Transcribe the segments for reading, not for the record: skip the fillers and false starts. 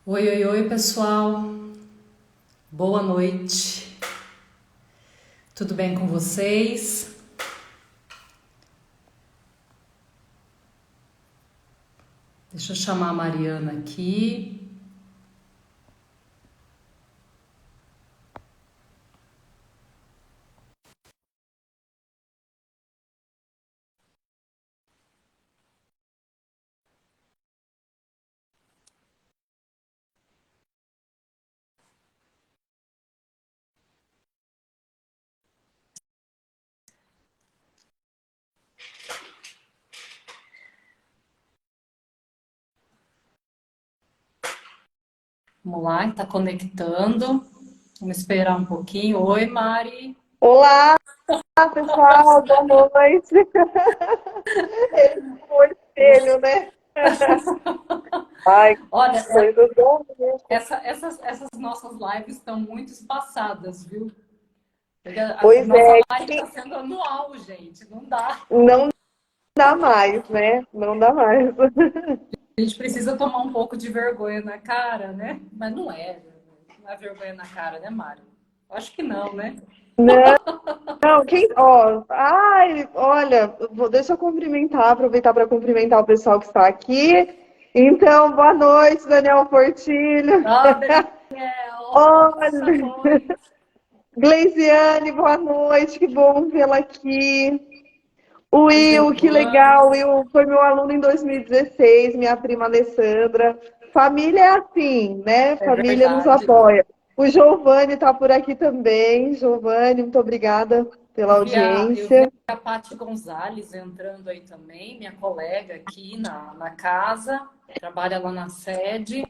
Oi, oi, oi, pessoal. Boa noite. Tudo bem com vocês? Deixa eu chamar a Mariana aqui. Vamos lá, está conectando. Vamos esperar um pouquinho. Oi, Mari. Olá, pessoal, boa noite. O espelho, né? Ai, Olha, coisa boa. essas nossas lives estão muito espaçadas, viu? Porque a Pois nossa é, live está sendo anual, gente. Não dá. não dá mais, né? Não dá mais. A gente precisa tomar um pouco de vergonha na cara, né? Mas não é vergonha na cara, né, Mari? Acho que não, né? Não, não, ai, olha, deixa eu cumprimentar, aproveitar para cumprimentar o pessoal que está aqui. Então, boa noite, Daniel Portilho. Ah, Daniel, nossa, Olha, foi. Gleisiane, boa noite, que bom vê-la aqui. O Oi, Will, que Giovana. legal. O Will foi meu aluno em 2016, minha prima Alessandra. Família é assim, né? É Família nos verdade. apoia. O Giovanni está por aqui também. Giovanni, muito obrigada pela Eu vi audiência. a Paty Gonzalez entrando aí também, minha colega aqui na casa, trabalha lá na sede.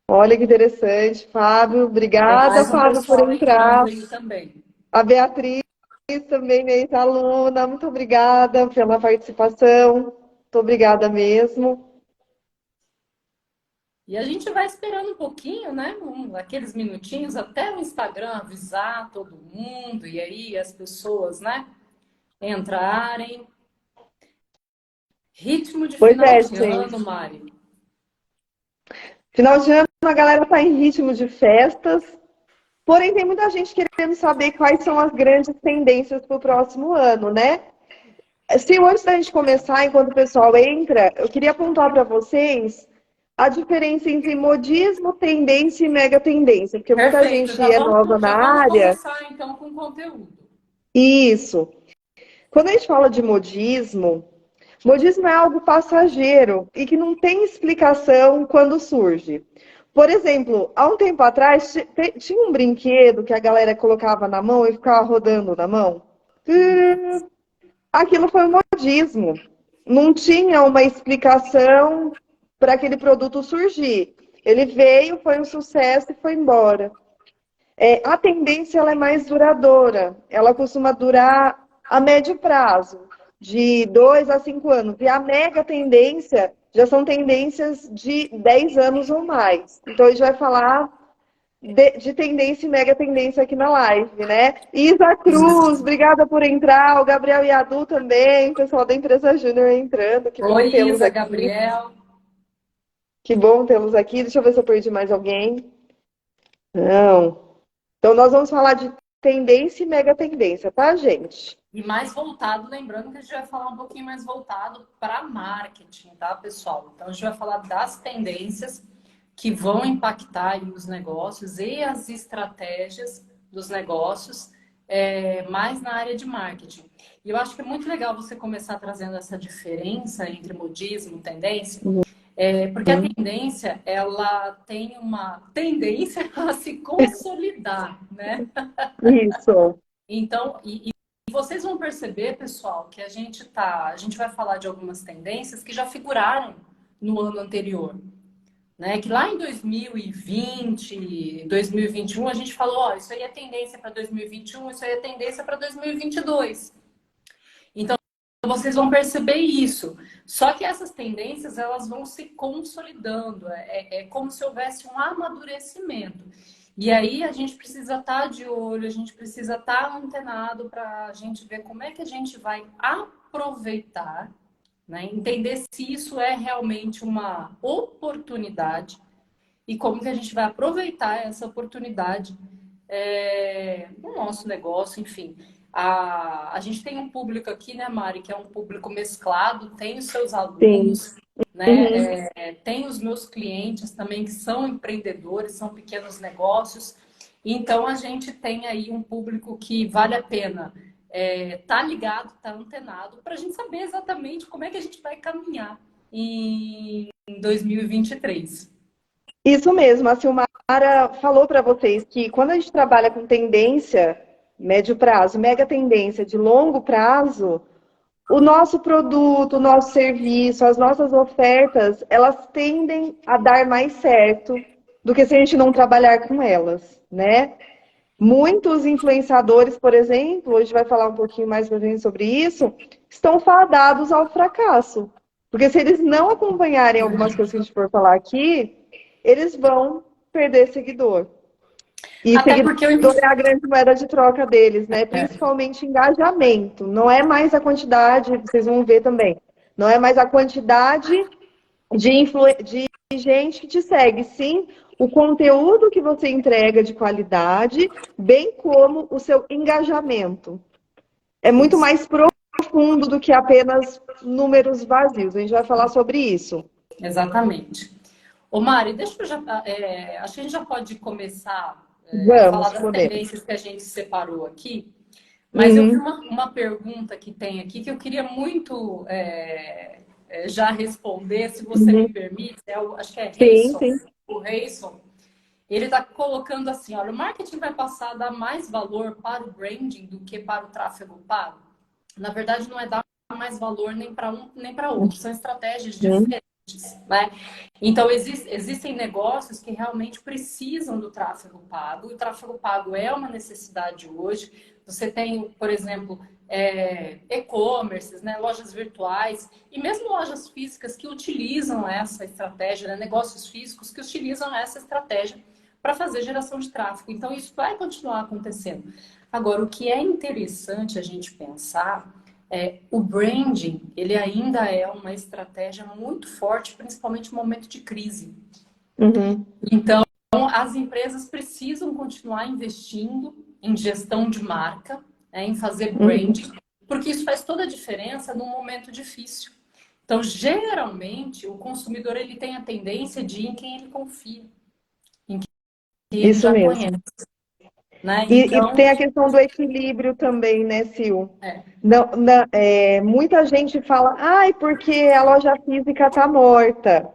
Olha que interessante, Fábio. Tem Obrigada, mais um Fábio, por pessoal entrando entrar. aí também. A Beatriz também, minha ex-aluna. Muito obrigada pela participação. Muito obrigada mesmo. E a gente vai esperando um pouquinho, né? Aqueles minutinhos até o Instagram avisar todo mundo, e aí as pessoas, né, entrarem. Ritmo de Pois final é, de ano, gente. Mari. Final de ano, a galera está em ritmo de festas. Porém, tem muita gente querendo saber quais são as grandes tendências para o próximo ano, né? Se antes da gente começar, enquanto o pessoal entra, eu queria apontar para vocês a diferença entre modismo, tendência e mega tendência, porque muita Perfeito, gente é nova na já vamos área. começar então com o conteúdo. Isso. Quando a gente fala de modismo, modismo é algo passageiro e que não tem explicação quando surge. Por exemplo, há um tempo atrás tinha um brinquedo que a galera colocava na mão e ficava rodando na mão. Aquilo foi um modismo. Não tinha uma explicação para aquele produto surgir. Ele veio, foi um sucesso e foi embora. A tendência ela é mais duradoura. Ela costuma durar a médio prazo, de 2 a 5 anos. E a mega tendência já são tendências de 10 anos ou mais. Então, a gente vai falar de tendência e mega tendência aqui na live, né? Isa Cruz, Isso. obrigada por entrar. O Gabriel e a Du também, o pessoal da empresa Júnior entrando. Que bom Oi, tê-los Isa, aqui. Gabriel. Que bom tê-los aqui. Deixa eu ver se eu perdi mais alguém. Não. Então, nós vamos falar de tendência e mega tendência, tá, gente? E mais voltado, lembrando que a gente vai falar um pouquinho mais voltado para marketing, tá, pessoal? Então, a gente vai falar das tendências que vão impactar aí os negócios e as estratégias dos negócios, mais na área de marketing. E eu acho que é muito legal você começar trazendo essa diferença entre modismo e tendência, porque a tendência, ela tem uma tendência a se consolidar, né? Isso. Então, e vocês vão perceber, pessoal, que a gente vai falar de algumas tendências que já figuraram no ano anterior, né? Que lá em 2020, 2021, a gente falou, ó, isso aí é tendência para 2021, isso aí é tendência para 2022. Então, vocês vão perceber isso. Só que essas tendências, elas vão se consolidando. É como se houvesse um amadurecimento. E aí a gente precisa estar de olho, a gente precisa estar antenado para a gente ver como é que a gente vai aproveitar, né? Entender se isso é realmente uma oportunidade e como que a gente vai aproveitar essa oportunidade no nosso negócio, enfim. A gente tem um público aqui, né, Mari, que é um público mesclado, tem os seus Sim. alunos, Uhum. né, tem os meus clientes também que são empreendedores, são pequenos negócios. Então, a gente tem aí um público que vale a pena tá ligado, tá antenado, para a gente saber exatamente como é que a gente vai caminhar em 2023. Isso mesmo, a Silmara falou para vocês que quando a gente trabalha com tendência, médio prazo, mega tendência de longo prazo, o nosso produto, o nosso serviço, as nossas ofertas, elas tendem a dar mais certo do que se a gente não trabalhar com elas, né? Muitos influenciadores, por exemplo, hoje vai falar um pouquinho mais pra gente sobre isso, estão fadados ao fracasso. Porque se eles não acompanharem algumas coisas que a gente for falar aqui, eles vão perder seguidor. E Até seguidor porque é a grande moeda de troca deles, né? Principalmente engajamento. Não é mais a quantidade, vocês vão ver também. Não é mais a quantidade de gente que te segue, sim o conteúdo que você entrega de qualidade, bem como o seu engajamento. É muito isso, mais profundo do que apenas números vazios. A gente vai falar sobre isso. exatamente. Ô Mari, deixa eu já. Acho que a gente já pode começar a falar Vamos, das podemos. tendências que a gente separou aqui, mas eu vi Uhum, uma pergunta que tem aqui que eu queria muito já responder, se você me uhum. permite. Acho que é Sim, Reison, sim. o Reison. Ele está colocando assim: olha, o marketing vai passar a dar mais valor para o branding do que para o tráfego pago. Na verdade, não é dar mais valor nem para um nem para outro, são estratégias Uhum, diferentes. Né? Então, existem negócios que realmente precisam do tráfego pago, e o tráfego pago é uma necessidade hoje. Você tem, por exemplo, e-commerces, né? Lojas virtuais, e mesmo lojas físicas que utilizam essa estratégia, né? Negócios físicos que utilizam essa estratégia para fazer geração de tráfego. Então, isso vai continuar acontecendo. Agora, o que é interessante a gente pensar o branding, ele ainda é uma estratégia muito forte, principalmente no momento de crise. uhum, Então, as empresas precisam continuar investindo em gestão de marca, em fazer uhum. branding, porque isso faz toda a diferença num momento difícil. Então, geralmente, o consumidor ele tem a tendência de ir em quem ele confia, em quem ele Isso já conhece, mesmo. né? E Então, tem a questão do equilíbrio também, né, Sil? é, Não, muita gente fala, ai, porque a loja física está morta.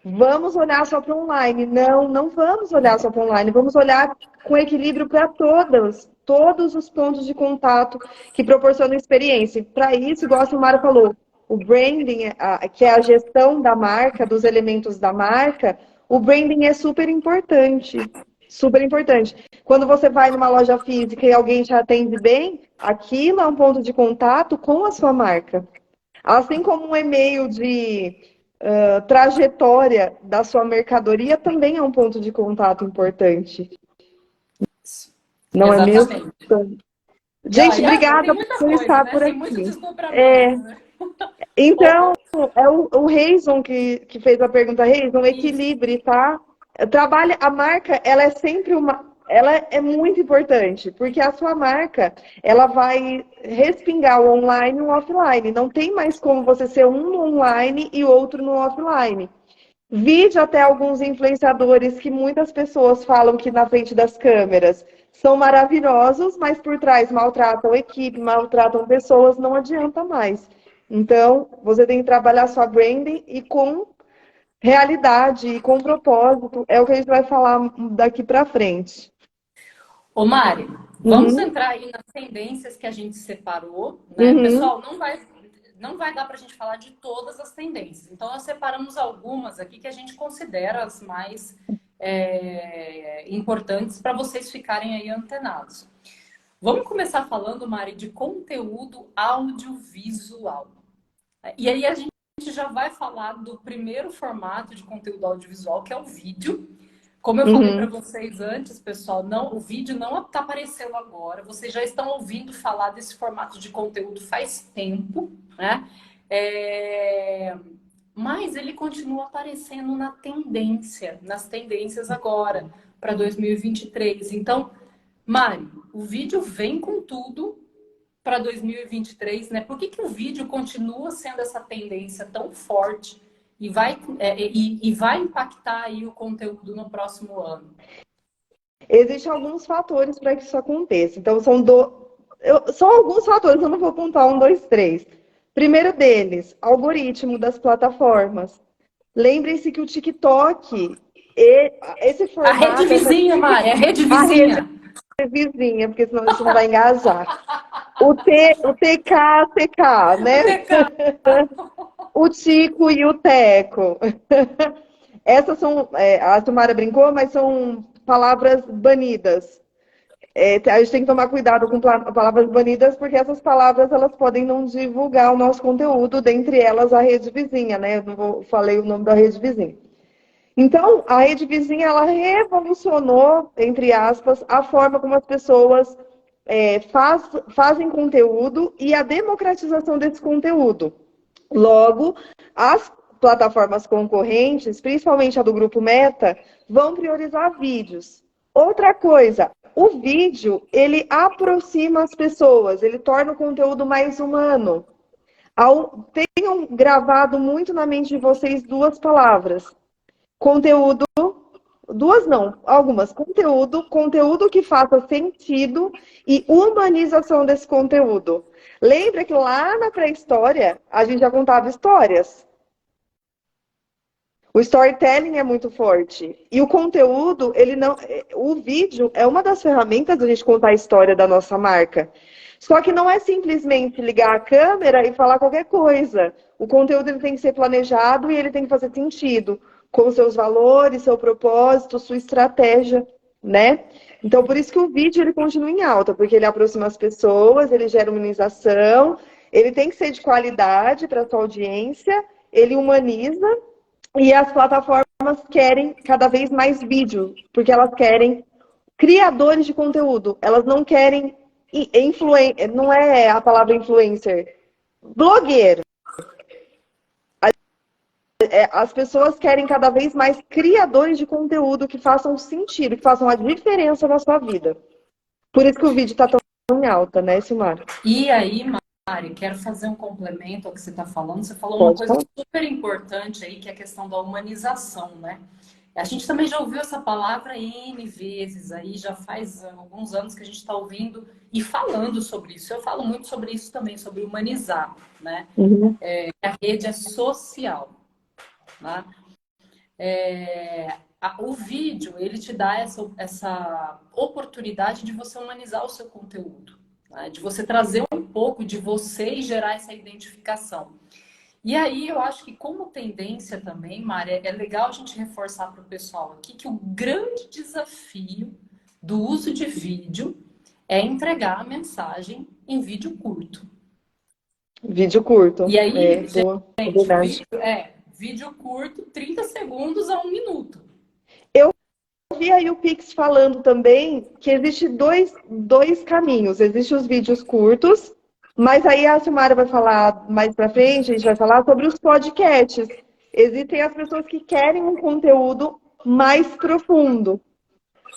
Vamos olhar só para online. Não, não vamos olhar só para online. Vamos olhar com equilíbrio para todos os pontos de contato que proporcionam experiência. Para isso, igual a Silmara falou, o branding, que é a gestão da marca, dos elementos da marca, o branding é super importante. Super importante. Quando você vai numa loja física e alguém te atende bem, aquilo é um ponto de contato com a sua marca. Assim como um e-mail de trajetória da sua mercadoria também é um ponto de contato importante, não é mesmo? exatamente. Gente, Tem obrigada muita por coisa, estar né? por Tem muito aqui. desdobramento, É, né? então, Ô, é o Reison que fez a pergunta. Reison, isso. equilibre, tá? Trabalha, a marca, ela é sempre ela é muito importante, porque a sua marca, ela vai respingar o online e o offline. Não tem mais como você ser um no online e outro no offline. Vide até alguns influenciadores que muitas pessoas falam que na frente das câmeras são maravilhosos, mas por trás maltratam equipe, maltratam pessoas, não adianta mais. Então, você tem que trabalhar sua branding e com realidade e com propósito. É o que a gente vai falar daqui para frente. Ô, Mari, vamos Uhum, entrar aí nas tendências que a gente separou, né? uhum, Pessoal, não vai dar para a gente falar de todas as tendências. Então, nós separamos algumas aqui que a gente considera as mais importantes para vocês ficarem aí antenados. Vamos começar falando, Mari, de conteúdo audiovisual. E aí a gente já vai falar do primeiro formato de conteúdo audiovisual, que é o vídeo. Como eu falei para uhum. vocês antes, pessoal, não, o vídeo não está aparecendo agora. Vocês já estão ouvindo falar desse formato de conteúdo faz tempo, né? É, mas ele continua aparecendo na tendência, nas tendências agora, para 2023. Então, Mari, o vídeo vem com tudo para 2023, né? Por que que o vídeo continua sendo essa tendência tão forte e vai impactar aí o conteúdo no próximo ano? Existem alguns fatores para que isso aconteça. Então, são alguns fatores, eu não vou apontar um, dois, três. Primeiro deles, algoritmo das plataformas. Lembrem-se que o TikTok, esse A rede formato, vizinha, Mari, a rede a rede vizinha. vizinha, porque senão a gente não vai engajar. O TK, O né? TK. O Tico e o Teco. Essas são, a Tumara brincou, mas são palavras banidas. A gente tem que tomar cuidado com palavras banidas, porque essas palavras elas podem não divulgar o nosso conteúdo, dentre elas a rede vizinha, né? Eu não falei o nome da rede vizinha. Então, a rede vizinha, ela revolucionou, entre aspas, a forma como as pessoas fazem conteúdo e a democratização desse conteúdo. Logo, as plataformas concorrentes, principalmente a do grupo Meta, vão priorizar vídeos. Outra coisa, o vídeo, ele aproxima as pessoas, ele torna o conteúdo mais humano. Tenham gravado muito na mente de vocês duas palavras. Conteúdo, duas não, algumas. Conteúdo que faça sentido e humanização desse conteúdo. Lembra que lá na pré-história a gente já contava histórias. O storytelling é muito forte. E o conteúdo, ele não. O vídeo é uma das ferramentas da gente contar a história da nossa marca. Só que não é simplesmente ligar a câmera e falar qualquer coisa. O conteúdo ele tem que ser planejado e ele tem que fazer sentido com seus valores, seu propósito, sua estratégia, né? Então, por isso que o vídeo ele continua em alta, porque ele aproxima as pessoas, ele gera humanização, ele tem que ser de qualidade para a sua audiência, ele humaniza e as plataformas querem cada vez mais vídeo, porque elas querem criadores de conteúdo. Elas não querem não é a palavra influencer, blogueiro. As pessoas querem cada vez mais criadores de conteúdo que façam sentido, que façam a diferença na sua vida. Por isso que o vídeo está tão em alta, né, Silmar? E aí, Mari, quero fazer um complemento ao que você está falando. Você falou uma Pode coisa falar. super importante aí, que é a questão da humanização, né? A gente também já ouviu essa palavra N vezes aí, já faz alguns anos que a gente está ouvindo e falando sobre isso. Eu falo muito sobre isso também, sobre humanizar, né? Uhum. A rede é social, né? O vídeo, ele te dá essa oportunidade de você humanizar o seu conteúdo, né? De você trazer um pouco de você e gerar essa identificação. E aí eu acho que como tendência também, Mari, é legal a gente reforçar para o pessoal aqui que o grande desafio do uso de vídeo é entregar a mensagem em vídeo curto. Vídeo curto. E aí, Boa. É gente, verdade. vídeo curto, 30 segundos a 1 minuto. Eu vi aí o Pix falando também que existe dois caminhos. Existem os vídeos curtos, mas aí a Silmara vai falar mais pra frente, a gente vai falar sobre os podcasts. Existem as pessoas que querem um conteúdo mais profundo.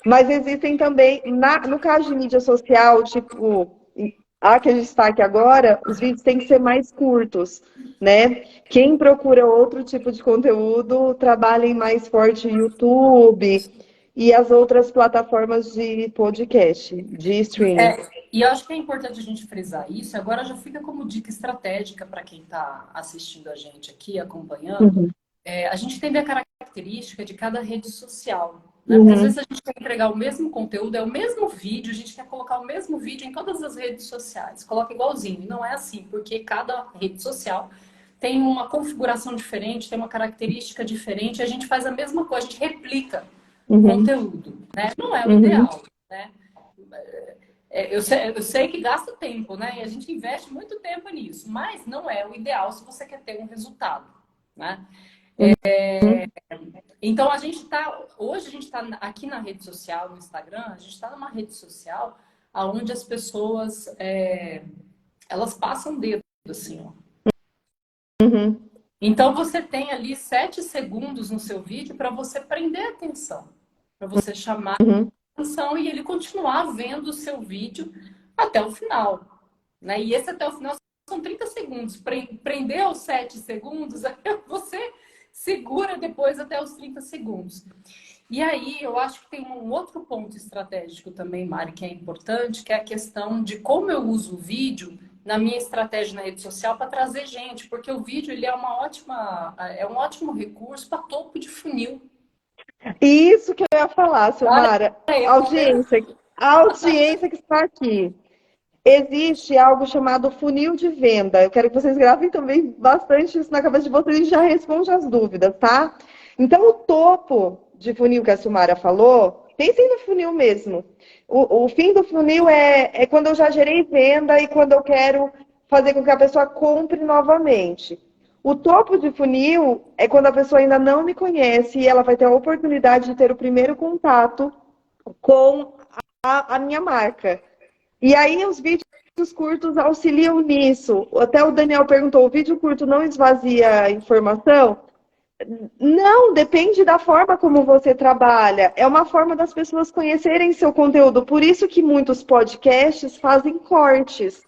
Mas existem também, no caso de mídia social, tipo a que a gente está aqui agora, os vídeos têm que ser mais curtos, né? Quem procura outro tipo de conteúdo, trabalhem mais forte no YouTube e as outras plataformas de podcast, de streaming. E eu acho que é importante a gente frisar isso. Agora já fica como dica estratégica para quem está assistindo a gente aqui, acompanhando. Uhum. A gente tem a característica de cada rede social, né? Porque às Uhum. vezes a gente quer entregar o mesmo conteúdo, é o mesmo vídeo, a gente quer colocar o mesmo vídeo em todas as redes sociais. Coloca igualzinho. E não é assim, porque cada rede social tem uma configuração diferente, tem uma característica diferente, e a gente faz a mesma coisa, a gente replica Uhum. conteúdo, né? Não é o Uhum. ideal, né? Eu sei que gasta tempo, né? E a gente investe muito tempo nisso, mas não é o ideal se você quer ter um resultado, né? Uhum. Então hoje a gente está aqui na rede social, no Instagram, a gente está numa rede social onde as pessoas elas passam o dedo, assim, ó. Uhum. Então você tem ali 7 segundos no seu vídeo para você prender a atenção, para você chamar Uhum. a atenção e ele continuar vendo o seu vídeo até o final, né? E esse até o final são 30 segundos. Prendeu os 7 segundos, aí você segura depois até os 30 segundos. E aí eu acho que tem um outro ponto estratégico também, Mari, que é importante, que é a questão de como eu uso o vídeo na minha estratégia na rede social para trazer gente, porque o vídeo ele é um ótimo recurso para topo de funil. Isso que eu ia falar, Olha Silmara. aí, tá vendo? Audiência, a audiência que está aqui. Existe algo chamado funil de venda. Eu quero que vocês gravem também bastante isso na cabeça de vocês e já respondam as dúvidas, tá? Então, o topo de funil que a Silmara falou, pensem no funil mesmo. O fim do funil é quando eu já gerei venda e quando eu quero fazer com que a pessoa compre novamente. O topo de funil é quando a pessoa ainda não me conhece e ela vai ter a oportunidade de ter o primeiro contato com a minha marca. E aí os vídeos curtos auxiliam nisso. Até o Daniel perguntou, o vídeo curto não esvazia a informação? Não, depende da forma como você trabalha. É uma forma das pessoas conhecerem seu conteúdo. Por isso que muitos podcasts fazem cortes.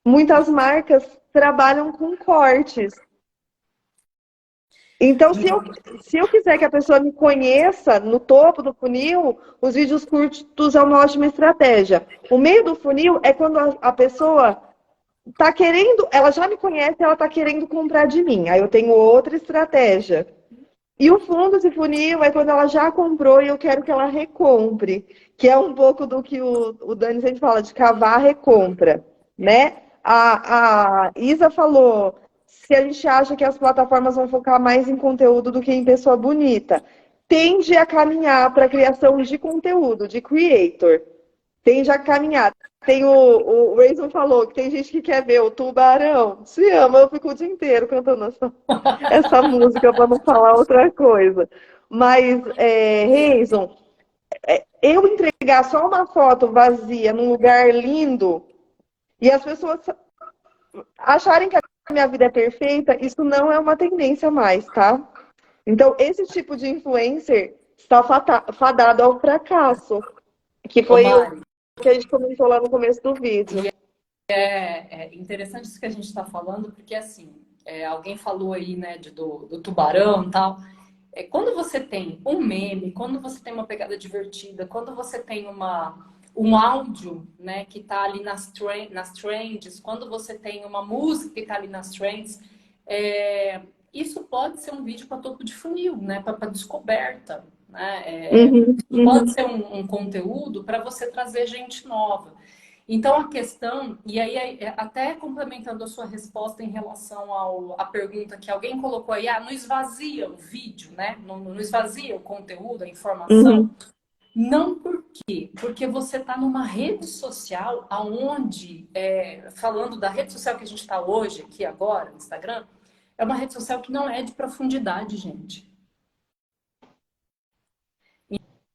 Muitas marcas trabalham com cortes. Então, se eu quiser que a pessoa me conheça no topo do funil, os vídeos curtos é uma ótima estratégia. O meio do funil é quando a pessoa está querendo, ela já me conhece, ela está querendo comprar de mim. Aí eu tenho outra estratégia. E o fundo de funil é quando ela já comprou e eu quero que ela recompre, que é um pouco do que o Dani sempre fala, de cavar a recompra, né? A Isa falou, se a gente acha que as plataformas vão focar mais em conteúdo do que em pessoa bonita, tende a caminhar para a criação de conteúdo, de creator. Tende a caminhar. Tem o Rayson falou que tem gente que quer ver o tubarão. Se ama, eu fico o dia inteiro cantando essa música para não falar outra coisa. Mas, Reison, eu entregar só uma foto vazia num lugar lindo e as pessoas acharem que a minha vida é perfeita, isso não é uma tendência mais, tá? Então, esse tipo de influencer está fadado ao fracasso, que Ô, foi o Mari, que a gente comentou lá no começo do vídeo. e é interessante isso que a gente está falando, porque assim, alguém falou aí, né, do tubarão e tal. Quando você tem um meme, quando você tem uma pegada divertida, quando você tem um áudio, né, que está ali nas trends, quando você tem uma música que está ali nas trends, isso pode ser um vídeo para topo de funil, né, para descoberta, né? Uhum, Pode uhum. ser um conteúdo para você trazer gente nova. Então a questão, e aí até complementando a sua resposta em relação à pergunta que alguém colocou aí, não esvazia o vídeo, né? Não esvazia o conteúdo, a informação. Uhum. Não por quê? Porque você está numa rede social aonde, falando da rede social que a gente está hoje, aqui agora, Instagram, é uma rede social que não é de profundidade, gente.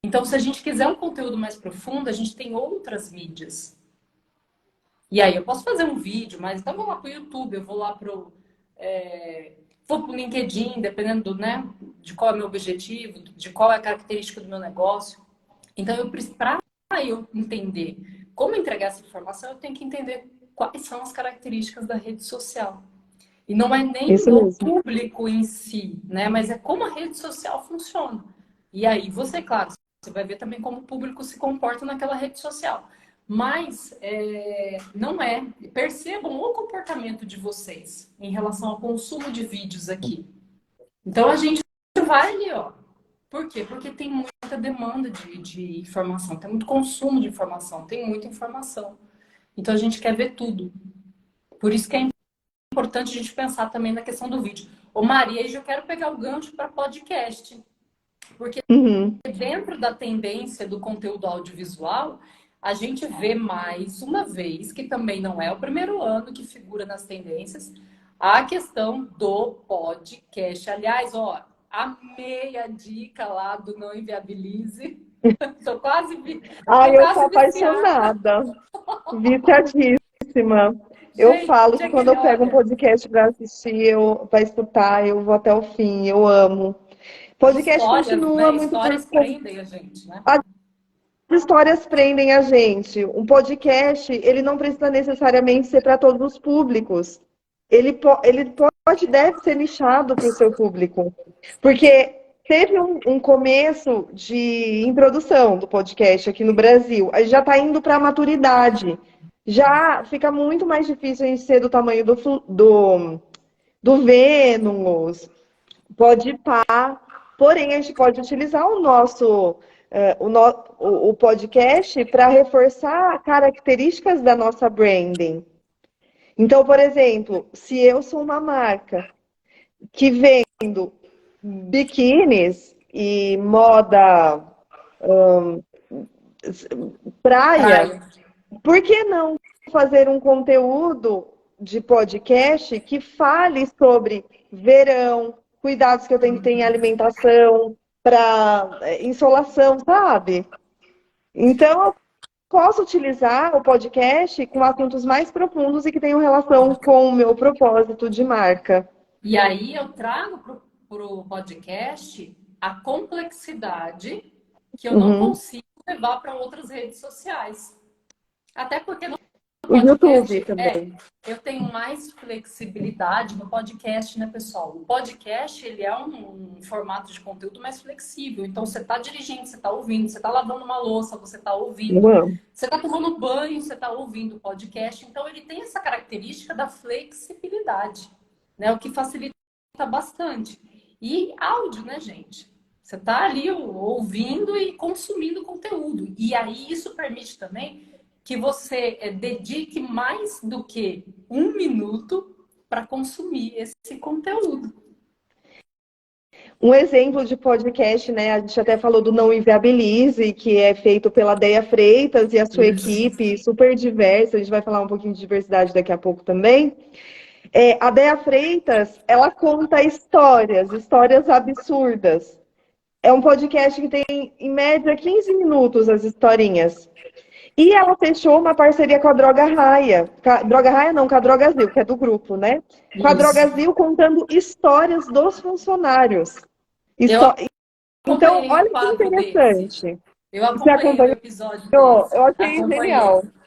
Então, se a gente quiser um conteúdo mais profundo, a gente tem outras mídias. E aí eu posso fazer um vídeo, mas então eu vou lá para o YouTube, eu vou lá vou para o LinkedIn, dependendo né, de qual é o meu objetivo, de qual é a característica do meu negócio. Então, para eu entender como entregar essa informação, eu tenho que entender quais são as características da rede social. E não é nem Isso do mesmo. público em si, né? Mas é como a rede social funciona. E aí você, claro, você vai ver também como o público se comporta naquela rede social. Mas não é. Percebam o comportamento de vocês em relação ao consumo de vídeos aqui. Então a gente vai ali, ó. Por quê? Porque tem muita demanda de informação, tem muito consumo de informação, tem muita informação. Então a gente quer ver tudo. Por isso que é importante a gente pensar também na questão do vídeo. Ô Maria, eu quero pegar o gancho para podcast, porque Uhum. dentro da tendência do conteúdo audiovisual, a gente vê mais uma vez, que também não é o primeiro ano que figura nas tendências, a questão do podcast. Aliás, ó, amei a dica lá do Não Inviabilize. Tô Ai, eu sou quase viciada. apaixonada. Viciadíssima. Eu Gente, falo que quando eu pego um olha, podcast para assistir, para escutar, eu vou até o fim, eu amo. Podcast histórias, continua né? muito Histórias prendem a gente, né? as histórias prendem a gente. Um podcast, ele não precisa necessariamente ser para todos os públicos. Ele pode, deve ser nichado para o seu público. Porque teve um começo de introdução do podcast aqui no Brasil. A gente já está indo para a maturidade. Já fica muito mais difícil a gente ser do tamanho do Vênus, Podpah. Porém, a gente pode utilizar o podcast para reforçar características da nossa branding. Então, por exemplo, se eu sou uma marca que vendo biquínis e moda praia, Praia. por que não fazer um conteúdo de podcast que fale sobre verão, cuidados que eu tenho que ter em alimentação, para insolação, sabe? Então, eu posso utilizar o podcast com assuntos mais profundos e que tenham relação com o meu propósito de marca. E aí eu trago para o podcast a complexidade que eu não Uhum. consigo levar para outras redes sociais. Até porque no O YouTube podcast, também. eu tenho mais flexibilidade no podcast, né, pessoal? O podcast, ele é um formato de conteúdo mais flexível. Então, você está dirigindo, você está ouvindo, você está lavando uma louça, você está ouvindo, Eu amo. você está tomando banho, você está ouvindo o podcast. Então, ele tem essa característica da flexibilidade, né? O que facilita bastante. E áudio, né, gente? Você está ali ouvindo e consumindo conteúdo. E aí, isso permite também que você dedique mais do que 1 minuto para consumir esse conteúdo. Um exemplo de podcast, né? A gente até falou do Não Inviabilize, que é feito pela Deia Freitas e a sua Isso. equipe, super diversa. A gente vai falar um pouquinho de diversidade daqui a pouco também. A Deia Freitas, ela conta histórias absurdas. É um podcast que tem, em média, 15 minutos as historinhas. E ela fechou uma parceria com a Droga Raia. Droga Raia não, com a Drogazil, que é do grupo, né? Com a Isso. Drogazil contando histórias dos funcionários. Eu Histó- Então, acompanhei um olha que quadro desse. interessante. Eu Você acompanhei um acompanhou? episódio desse. Eu achei Acompanhei. genial. E,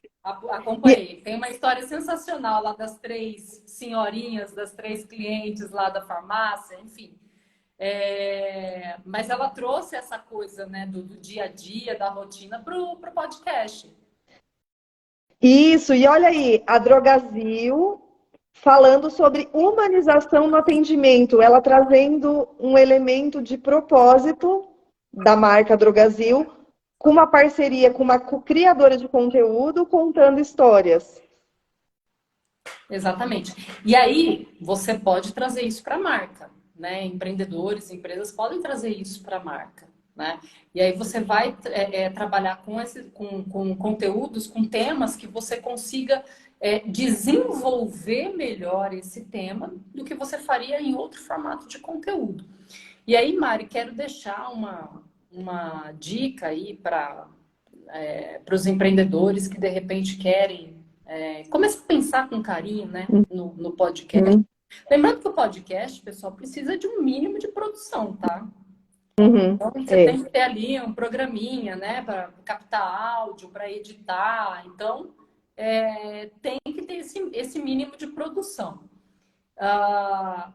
Acompanhei. Tem uma história sensacional lá das 3 senhorinhas, das 3 clientes lá da farmácia, enfim. Mas ela trouxe essa coisa, né, do dia a dia, da rotina, para o podcast. isso, e olha aí, a Drogazil falando sobre humanização no atendimento, ela trazendo um elemento de propósito da marca Drogazil com uma parceria com uma criadora de conteúdo contando histórias. Exatamente. E aí, você pode trazer isso para a marca, né? Empreendedores, empresas podem trazer isso para a marca, né? E aí você vai trabalhar com conteúdos, com temas que você consiga desenvolver melhor esse tema do que você faria em outro formato de conteúdo. E aí, Mari, quero deixar uma dica aí para os empreendedores que de repente querem começa a pensar com carinho, né, no podcast. Uhum, Lembrando que o podcast, pessoal, precisa de um mínimo de produção, tá? uhum, Então, você é. tem que ter ali um programinha, né, para captar áudio, para editar. Então, tem que ter esse mínimo de produção.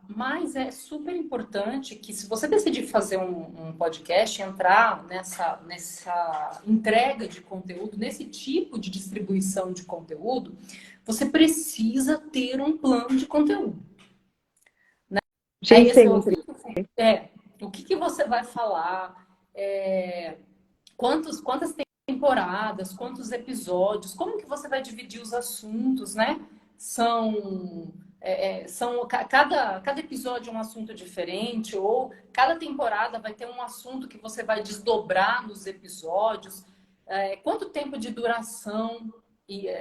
Mas é super importante que, se você decidir fazer um podcast, entrar nessa entrega de conteúdo, nesse tipo de distribuição de conteúdo, você precisa ter um plano de conteúdo. Gente, Esse sempre. ouvido, o que você vai falar, quantas temporadas, quantos episódios, como que você vai dividir os assuntos, né? Cada episódio é um assunto diferente, ou cada temporada vai ter um assunto que você vai desdobrar nos episódios. Quanto tempo de duração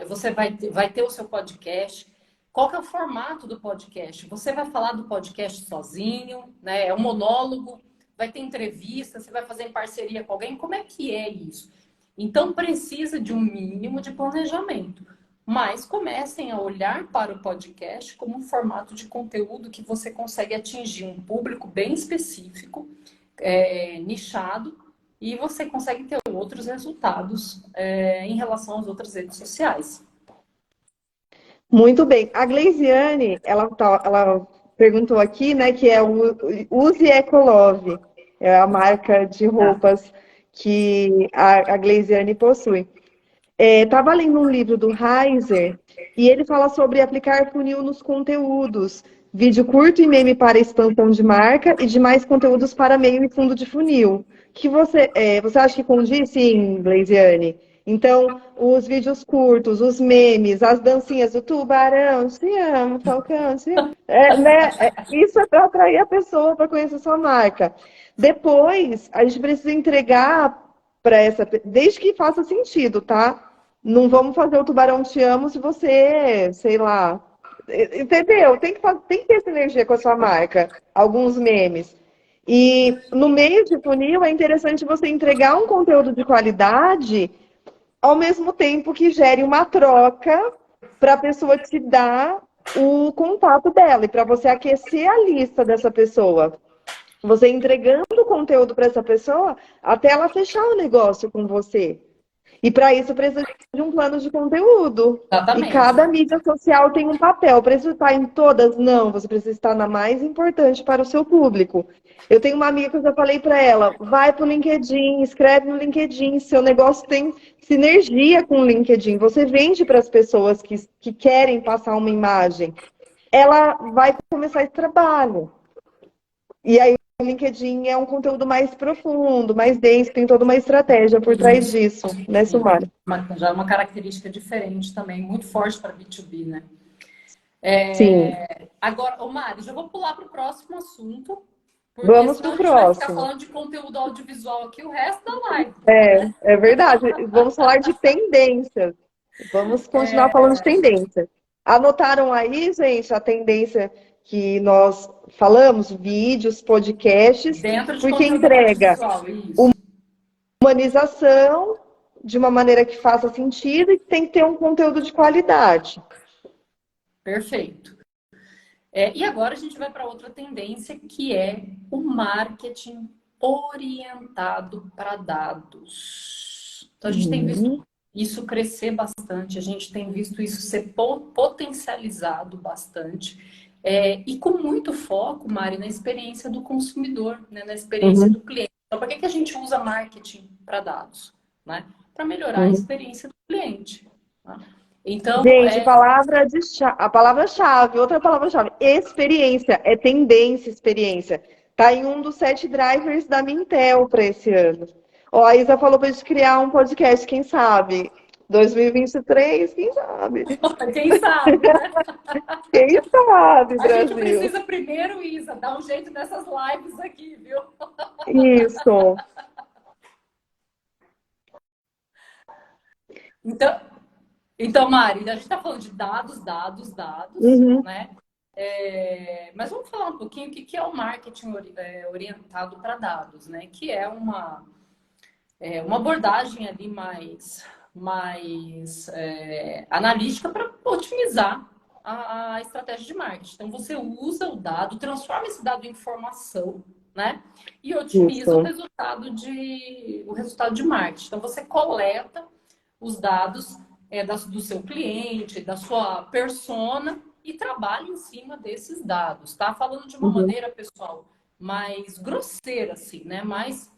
você vai ter o seu podcast? Qual que é o formato do podcast? Você vai falar do podcast sozinho, né? É um monólogo, vai ter entrevista, você vai fazer em parceria com alguém? Como é que é isso? Então, precisa de um mínimo de planejamento. mas comecem a olhar para o podcast como um formato de conteúdo que você consegue atingir um público bem específico, nichado, e você consegue ter outros resultados em relação às outras redes sociais. Muito bem. A Gleisiane, ela perguntou aqui, né, que é o Use Ecolove, é a marca de Tá. roupas que a Gleisiane possui. Estava lendo um livro do Heiser e ele fala sobre aplicar funil nos conteúdos, vídeo curto e meme para expansão de marca e demais conteúdos para meio e fundo de funil. Você acha que condiz, sim, Gleisiane? Então, os vídeos curtos, os memes, as dancinhas do tubarão, te amo, Falcão, te amo. Isso é para atrair a pessoa para conhecer sua marca. Depois, a gente precisa entregar para desde que faça sentido, tá? Não vamos fazer o tubarão te amo se você, sei lá, entendeu? Tem que ter sinergia com a sua marca, alguns memes. E no meio de funil é interessante você entregar um conteúdo de qualidade ao mesmo tempo que gere uma troca para a pessoa te dar o contato dela e para você aquecer a lista dessa pessoa. Você entregando o conteúdo para essa pessoa até ela fechar o negócio com você. E para isso precisa de um plano de conteúdo. E Exatamente. cada mídia social tem um papel. Precisa estar em todas? Não, você precisa estar na mais importante para o seu público. Eu tenho uma amiga que eu já falei para ela, vai para o LinkedIn, escreve no LinkedIn, seu negócio tem sinergia com o LinkedIn. Você vende para as pessoas que querem passar uma imagem. Ela vai começar esse trabalho. E aí o LinkedIn é um conteúdo mais profundo, mais denso, tem toda uma estratégia por trás disso, né, Sumara? Já é uma característica diferente também, muito forte para B2B, né? Sim. Agora, ô Mari, já vou pular para o próximo assunto, porque Vamos senão para a o gente vai ficar próximo. falando de conteúdo audiovisual aqui o resto da live, É, né? é verdade. Vamos falar de tendências. Vamos continuar falando de tendência. Anotaram aí, gente, a tendência que nós falamos, vídeos, podcasts, Dentro de porque conteúdo entrega audiovisual, isso. humanização de uma maneira que faça sentido e tem que ter um conteúdo de qualidade. Perfeito. E agora a gente vai para outra tendência, que é o marketing orientado para dados. Então, a gente tem visto isso crescer bastante, a gente tem visto isso ser potencializado bastante, e com muito foco, Mari, na experiência do consumidor, né, na experiência Uhum, do cliente. Então, para que a gente usa marketing para dados? Né? Para melhorar a uhum. experiência do cliente. Tá? Então, Gente, a palavra-chave, outra palavra-chave, experiência, é tendência, experiência. Tá em um dos 7 drivers da Mintel para esse ano. Ó, a Isa falou para gente criar um podcast, quem sabe? 2023, quem sabe? quem sabe, né? Quem sabe, A gente Brasil? precisa primeiro, Isa, dar um jeito nessas lives aqui, viu? Isso. Então, Mari, a gente está falando de dados, Uhum, né? Mas vamos falar um pouquinho o que é o marketing orientado para dados, né? Que é uma abordagem ali mais analítica para otimizar a estratégia de marketing. Então, você usa o dado, transforma esse dado em informação, né? E otimiza isso. o resultado de marketing. Então, você coleta os dados do seu cliente, da sua persona e trabalha em cima desses dados, tá? Falando de uma Uhum, maneira, pessoal, mais grosseira, assim, né? Mais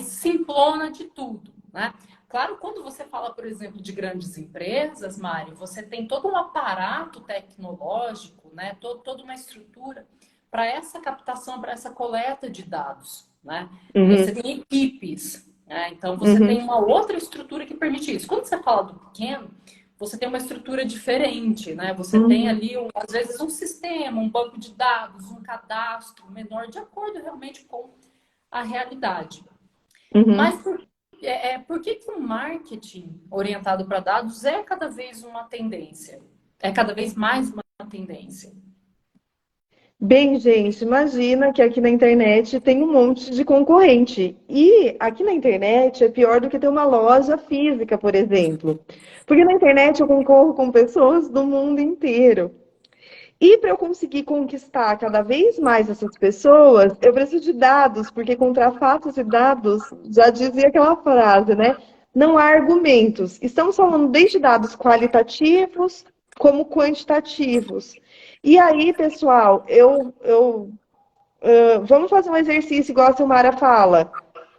simplona de tudo, né? Claro, quando você fala, por exemplo, de grandes empresas, Mário, você tem todo um aparato tecnológico, né? Toda uma estrutura para essa captação, para essa coleta de dados, né? Você uhum, tem equipes, né? Então você tem uhum, uma outra estrutura que permite isso. Quando você fala do pequeno, você tem uma estrutura diferente, né? Você tem uhum, ali, às vezes, um sistema, um banco de dados, um cadastro menor, de acordo realmente com a realidade. uhum. Mas por que o marketing orientado para dados é cada vez uma tendência? É cada vez mais uma tendência? Bem, gente, imagina que aqui na internet tem um monte de concorrente. E aqui na internet é pior do que ter uma loja física, por exemplo. Porque na internet eu concorro com pessoas do mundo inteiro. E para eu conseguir conquistar cada vez mais essas pessoas, eu preciso de dados, porque contra fatos e dados, já dizia aquela frase, né? Não há argumentos. Estamos falando desde dados qualitativos como quantitativos. E aí, pessoal, vamos fazer um exercício igual a Silmara fala.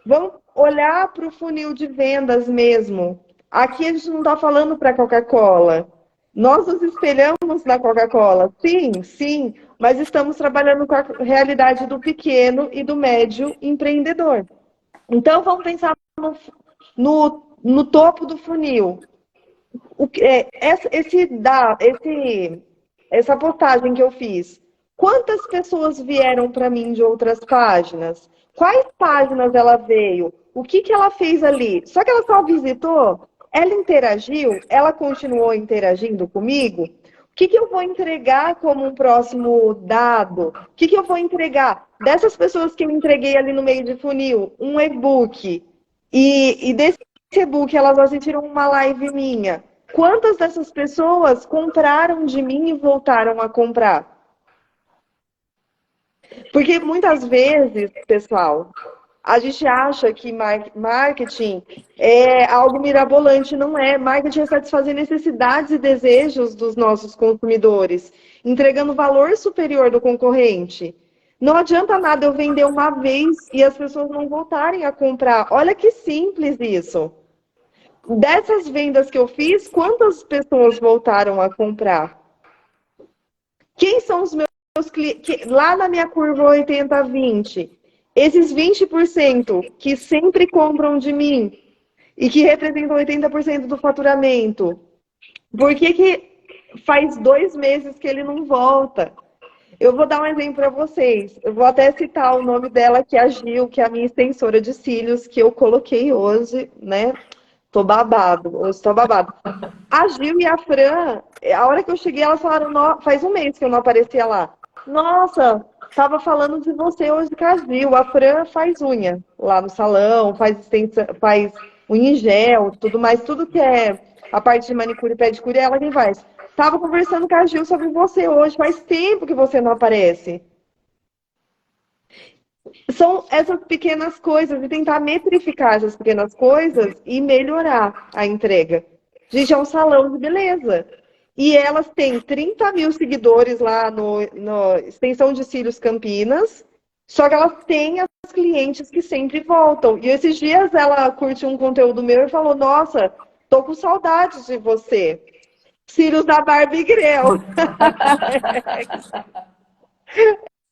Vamos olhar para o funil de vendas mesmo. Aqui a gente não está falando para Coca-Cola. Nós nos espelhamos na Coca-Cola, sim, sim, mas estamos trabalhando com a realidade do pequeno e do médio empreendedor. Então, vamos pensar no topo do funil. Essa postagem que eu fiz, quantas pessoas vieram para mim de outras páginas? Quais páginas ela veio? O que que ela fez ali? Só que ela só visitou? Ela interagiu? Ela continuou interagindo comigo? O que que eu vou entregar como um próximo dado? O que que eu vou entregar? Dessas pessoas que eu entreguei ali no meio de funil, um e-book. E desse e-book elas assistiram uma live minha. Quantas dessas pessoas compraram de mim e voltaram a comprar? Porque muitas vezes, pessoal, a gente acha que marketing é algo mirabolante, não é. Marketing é satisfazer necessidades e desejos dos nossos consumidores, entregando valor superior do concorrente. Não adianta nada eu vender uma vez e as pessoas não voltarem a comprar. Olha que simples isso. Dessas vendas que eu fiz, quantas pessoas voltaram a comprar? Quem são os meus clientes? Lá na minha curva 80-20, esses 20% que sempre compram de mim e que representam 80% do faturamento, por que faz 2 meses que ele não volta? Eu vou dar um exemplo para vocês. Eu vou até citar o nome dela, que é a Gil, que é a minha extensora de cílios, que eu coloquei hoje, né? Tô babado, hoje tô babado. A Gil e a Fran, a hora que eu cheguei, elas falaram, faz um mês que eu não aparecia lá. Nossa, tava falando de você hoje com a Gil. A Fran faz unha lá no salão, faz extensão, faz unha em gel, tudo mais, tudo que é a parte de manicure e pedicure, é ela quem faz. Tava conversando com a Gil sobre você hoje, faz tempo que você não aparece. São essas pequenas coisas e tentar metrificar essas pequenas coisas e melhorar a entrega. Gente, é um salão de beleza. E elas têm 30 mil seguidores lá no Extensão de Cílios Campinas, só que elas têm as clientes que sempre voltam. E esses dias ela curtiu um conteúdo meu e falou: Nossa, tô com saudades de você. Cílios da Barbie Grell.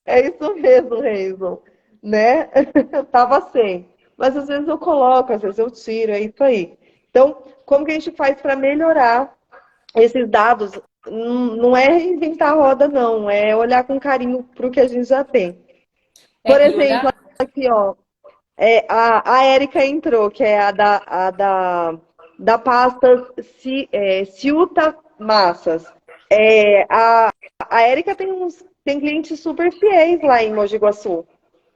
É isso mesmo, Reison, né? Eu tava sem. Mas às vezes eu coloco, às vezes eu tiro, é isso aí. Então, como que a gente faz para melhorar esses dados? Não é reinventar a roda, não. É olhar com carinho para o que a gente já tem. Por E exemplo, olhar. aqui, ó, a Érica entrou, que é da pasta Ciuta Massas. A Érica tem clientes super fiéis lá em Mogi Guaçu.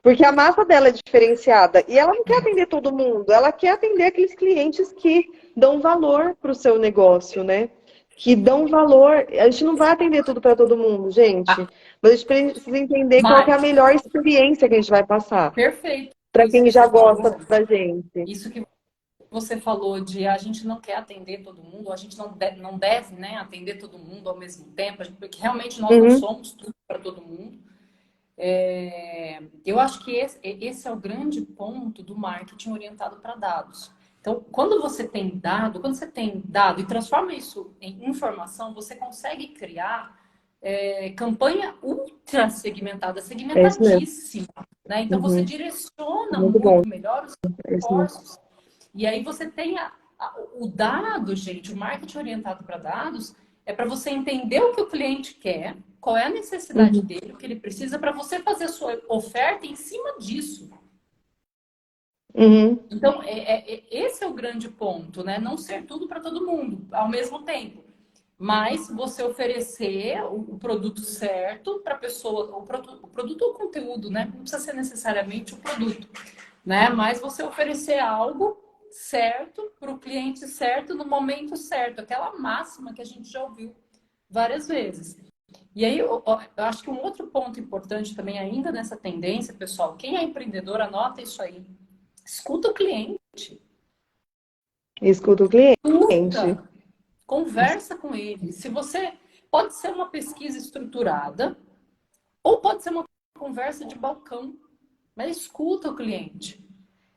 Porque a massa dela é diferenciada. E ela não quer atender todo mundo. Ela quer atender aqueles clientes que dão valor para o seu negócio, né? Que dão valor. A gente não vai atender tudo para todo mundo, gente. Mas a gente precisa entender qual que é a Mas, melhor experiência que a gente vai passar. perfeito Para isso quem que já você gosta falou. da gente. Isso que você falou de a gente não quer atender todo mundo, a gente não deve, né, atender todo mundo ao mesmo tempo, porque realmente nós não Uhum, somos tudo para todo mundo. Eu acho que esse é o grande ponto do marketing orientado para dados. Então, quando você tem dado e transforma isso em informação, você consegue criar campanha ultra segmentada, é isso mesmo. segmentadíssima, né? Então, você Uhum, direciona muito bom. muito melhor os É isso mesmo. esforços. E aí você tem o dado, gente, o marketing orientado para dados é para você entender o que o cliente quer, qual é a necessidade Uhum, dele, o que ele precisa, para você fazer a sua oferta em cima disso. uhum, Então, esse é o grande ponto, né? Não ser tudo para todo mundo ao mesmo tempo. mas você oferecer o produto certo para a pessoa, o produto ou o conteúdo, né? Não precisa ser necessariamente o produto, né? Mas você oferecer algo certo para o cliente certo no momento certo, aquela máxima que a gente já ouviu várias vezes. E aí, eu acho que um outro ponto importante também, ainda nessa tendência, pessoal, quem é empreendedor, anota isso aí. Escuta o cliente. Escuta o cliente. Escuta. Conversa com ele. Se você pode ser uma pesquisa estruturada ou pode ser uma conversa de balcão, mas escuta o cliente.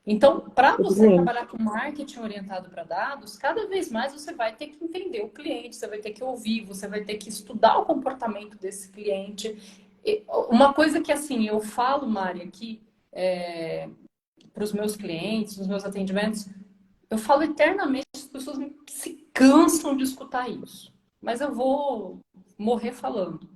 Então, para O você cliente. trabalhar com marketing orientado para dados, cada vez mais você vai ter que entender o cliente, você vai ter que ouvir, você vai ter que estudar o comportamento desse cliente. Uma coisa que assim eu falo, Mari, aqui para os meus clientes, nos meus atendimentos, eu falo eternamente, as pessoas se cansam de escutar isso. Mas eu vou morrer falando.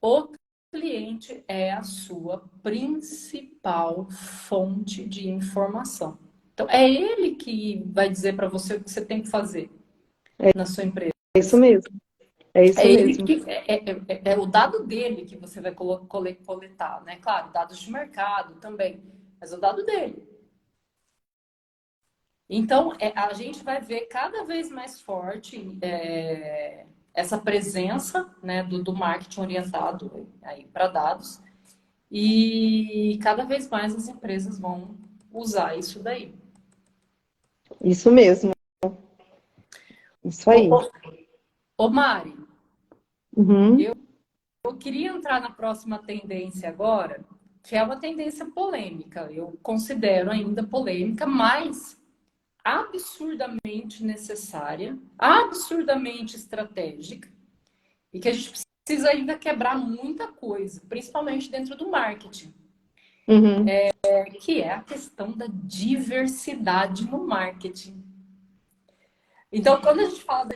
O cliente é a sua principal fonte de informação. Então, é ele que vai dizer para você o que você tem que fazer na sua empresa. É isso mesmo. É isso É ele mesmo. que é o dado dele que você vai coletar, né? Claro, dados de mercado também, mas é o dado dele. Então, a gente vai ver cada vez mais forte essa presença, né, do marketing orientado aí para dados, e cada vez mais as empresas vão usar isso daí. Isso mesmo. Isso Ô, aí. ô, ô Mari, Uhum. eu queria entrar na próxima tendência agora, que é uma tendência polêmica. Eu considero ainda polêmica, mas absurdamente necessária, absurdamente estratégica, e que a gente precisa ainda quebrar muita coisa, principalmente dentro do marketing, Uhum. que é a questão da diversidade no marketing. Então, quando a gente fala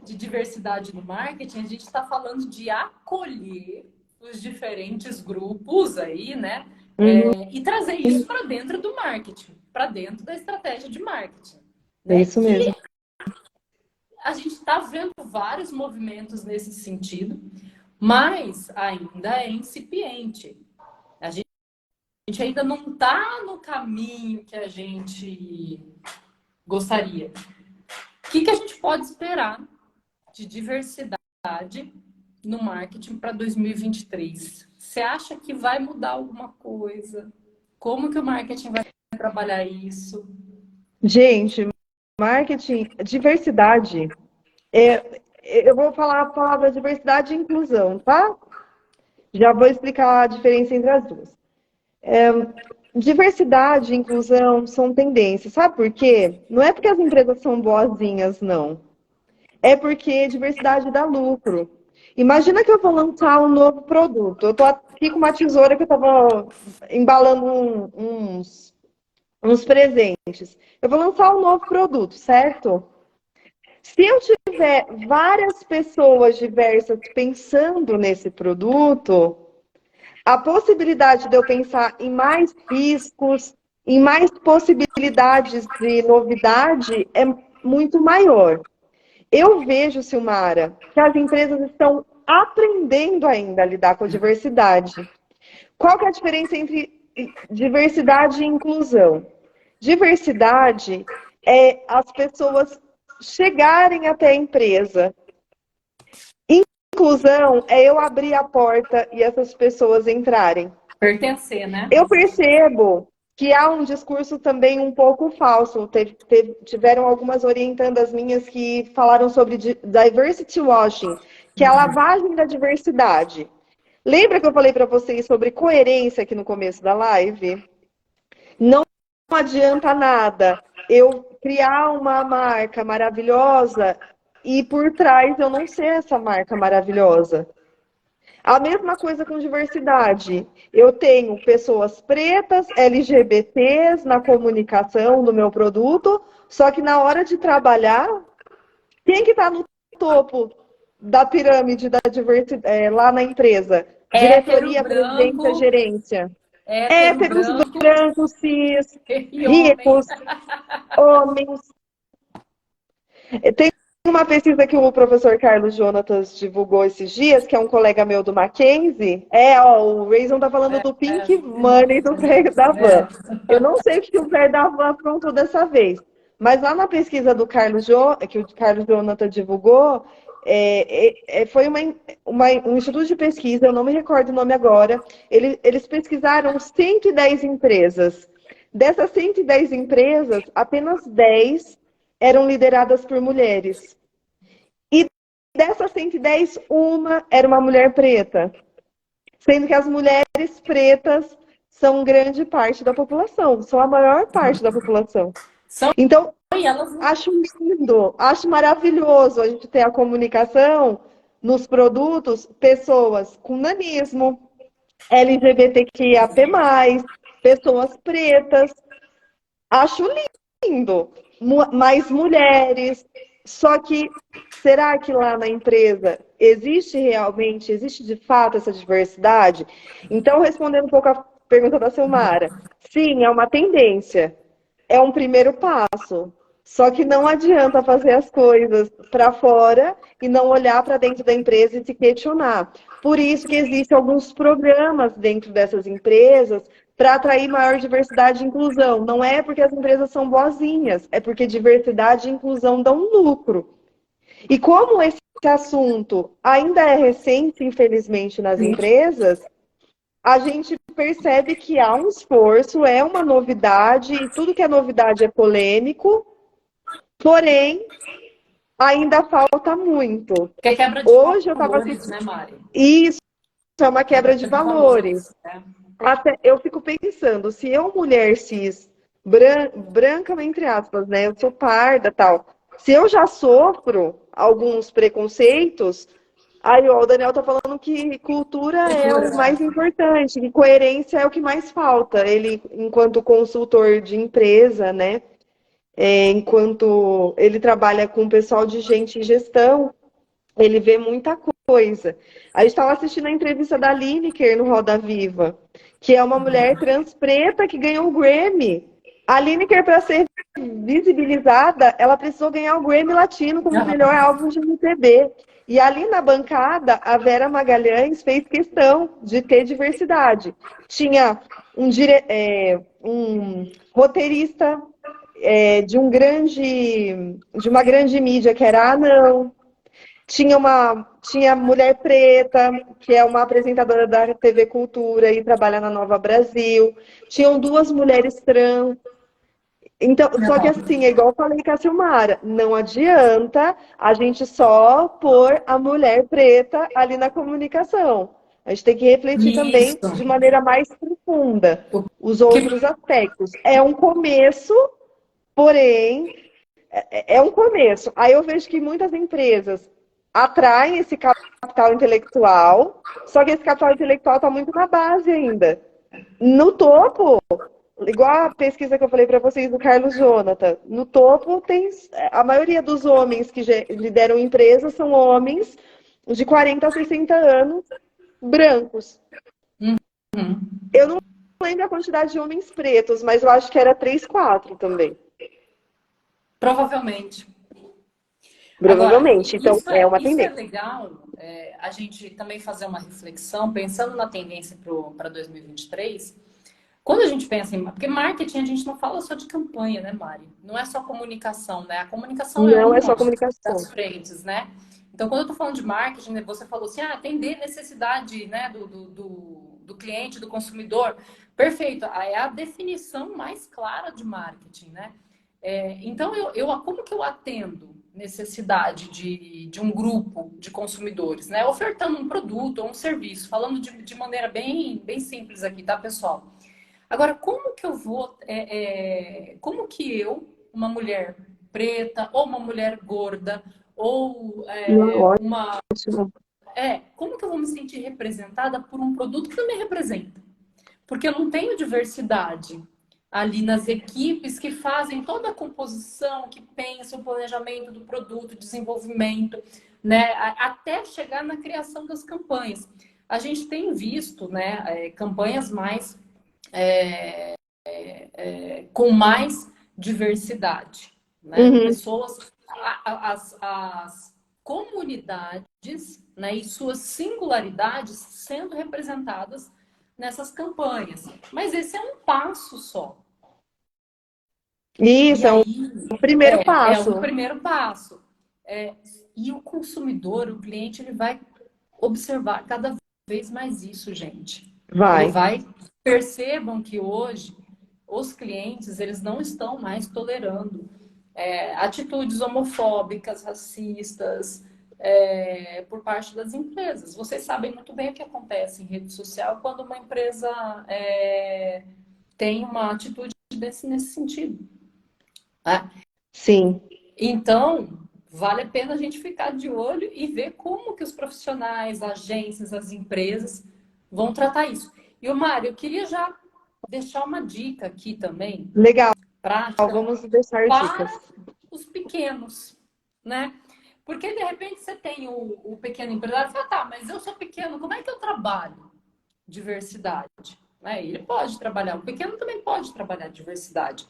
de diversidade no marketing, a gente está falando de acolher os diferentes grupos aí, né? Uhum. E trazer isso para dentro do marketing, para dentro da estratégia de marketing, É né? isso mesmo. A gente está vendo vários movimentos nesse sentido, mas ainda é incipiente. A gente ainda não está no caminho que a gente gostaria. O que a gente pode esperar de diversidade no marketing para 2023? Você acha que vai mudar alguma coisa? Como que o marketing vai trabalhar isso? Gente, marketing, diversidade. Eu vou falar a palavra diversidade e inclusão, tá? Já vou explicar a diferença entre as duas. Diversidade e inclusão são tendências, sabe por quê? Não é porque as empresas são boazinhas, não. É porque diversidade dá lucro. Imagina que eu vou lançar um novo produto. Eu tô aqui com uma tesoura que eu tava embalando uns presentes. Eu vou lançar um novo produto, certo? Se eu tiver várias pessoas diversas pensando nesse produto, a possibilidade de eu pensar em mais riscos, em mais possibilidades de novidade é muito maior. Eu vejo, Silmara, que as empresas estão aprendendo ainda a lidar com a diversidade. Qual que é a diferença entre diversidade e inclusão? Diversidade é as pessoas chegarem até a empresa. Inclusão é eu abrir a porta e essas pessoas entrarem. Pertencer, né? Eu percebo que há um discurso também um pouco falso. Tiveram algumas orientandas minhas que falaram sobre diversity washing, que é a lavagem da diversidade. Lembra que eu falei para vocês sobre coerência aqui no começo da live? Não adianta nada eu criar uma marca maravilhosa e por trás eu não ser essa marca maravilhosa. A mesma coisa com diversidade. Eu tenho pessoas pretas, LGBTs na comunicação do meu produto, só que na hora de trabalhar, quem que está no topo da pirâmide da diversidade lá na empresa? Hétero, Diretoria, presidência, branco, gerência. hétero, Héteros, branco brancos, cis, e homem. ricos, homens. Tem uma pesquisa que o professor Carlos Jonatas divulgou esses dias, que é um colega meu do Mackenzie. O Reison tá falando do Pink Money do Verdavan. Eu não sei o que o Verdavan aprontou dessa vez, mas lá na pesquisa do que o Carlos Jonatas divulgou, foi um instituto de pesquisa, eu não me recordo o nome agora. Eles pesquisaram 110 empresas. Dessas 110 empresas, apenas 10 eram lideradas por mulheres. E dessas 110, uma era uma mulher preta. Sendo que as mulheres pretas são grande parte da população, são a maior parte da população. Então, acho lindo, acho maravilhoso a gente ter a comunicação nos produtos, pessoas com nanismo, LGBTQIAP+, pessoas pretas. Acho lindo, mais mulheres. Só que, será que lá na empresa existe de fato essa diversidade? Então, respondendo um pouco a pergunta da Silmara, sim, é uma tendência, é um primeiro passo. Só que não adianta fazer as coisas para fora e não olhar para dentro da empresa e se questionar. Por isso que existem alguns programas dentro dessas empresas para atrair maior diversidade e inclusão. Não é porque as empresas são boazinhas, é porque diversidade e inclusão dão lucro. E como esse assunto ainda é recente, infelizmente, nas empresas, a gente percebe que há um esforço, é uma novidade, e tudo que é novidade é polêmico, porém, ainda falta muito. Que é quebra de Hoje eu valores, estava... né, Mari? Isso é uma quebra de valores. Né? Até eu fico pensando, se eu, mulher cis, branca, entre aspas, né? Eu sou parda tal. Se eu já sofro alguns preconceitos, aí ó, o Daniel tá falando que cultura é o mais importante, que coerência é o que mais falta. Ele, enquanto consultor de empresa, né? Enquanto ele trabalha com o pessoal de gente em gestão, ele vê muita coisa. A gente estava assistindo a entrevista da Lineker no Roda Viva, que é uma mulher trans preta que ganhou o Grammy. A Lineker, para ser visibilizada, ela precisou ganhar o Grammy Latino como melhor álbum de MPB. E ali na bancada, a Vera Magalhães fez questão de ter diversidade. Tinha um roteirista de uma grande mídia, que era Anão. Tinha mulher preta, que é uma apresentadora da TV Cultura e trabalha na Nova Brasil. Tinham duas mulheres trans. Então, só que assim, é igual eu falei com a Silmara, não adianta a gente só pôr a mulher preta ali na comunicação. A gente tem que refletir também de maneira mais profunda os outros aspectos. É um começo, porém, é um começo. Aí eu vejo que muitas empresas atraem esse capital intelectual, só que esse capital intelectual está muito na base ainda. No topo, igual a pesquisa que eu falei para vocês do Carlos Jonathan, no topo tem a maioria dos homens que lideram empresas são homens de 40 a 60 anos, brancos. Eu não lembro a quantidade de homens pretos, mas eu acho que era 3, 4 também. Provavelmente. Provavelmente. Agora, então, é uma tendência. Isso é legal a gente também fazer uma reflexão, pensando na tendência para 2023. Quando a gente pensa em... Porque marketing, a gente não fala só de campanha, né, Mari? Não é só comunicação, né? A comunicação não é é só comunicação das frentes, né? Então, quando eu tô falando de marketing, você falou assim, atender necessidade, né, do cliente, do consumidor. Perfeito. É a definição mais clara de marketing, né? Então, como que eu atendo necessidade de um grupo de consumidores, né? Ofertando um produto ou um serviço, falando de maneira bem, bem simples aqui, tá, pessoal? Agora, como que eu vou... como que eu, uma mulher preta, ou uma mulher gorda, ou uma... como que eu vou me sentir representada por um produto que não me representa? Porque eu não tenho diversidade ali nas equipes que fazem toda a composição, que pensam o planejamento do produto, desenvolvimento, né, até chegar na criação das campanhas. A gente tem visto, né, campanhas mais com mais diversidade, né? Pessoas as comunidades, né, e suas singularidades sendo representadas nessas campanhas. Mas esse é um passo só. Isso E é um aí primeiro é passo. um primeiro passo. E o consumidor, o cliente, ele vai observar cada vez mais isso, gente. Ele Vai. vai... Percebam que hoje os clientes, eles não estão mais tolerando atitudes homofóbicas, racistas, por parte das empresas. Vocês sabem muito bem o que acontece em rede social quando uma empresa tem uma atitude nesse sentido. Né? Sim. Então, vale a pena a gente ficar de olho e ver como que os profissionais, agências, as empresas vão tratar isso. E o Mário, eu queria já deixar uma dica aqui também, Legal. prática, Vamos deixar dicas. para os pequenos, né? Porque de repente você tem o pequeno empresário e fala, tá, mas eu sou pequeno, como é que eu trabalho diversidade? Ele pode trabalhar, o pequeno também pode trabalhar diversidade.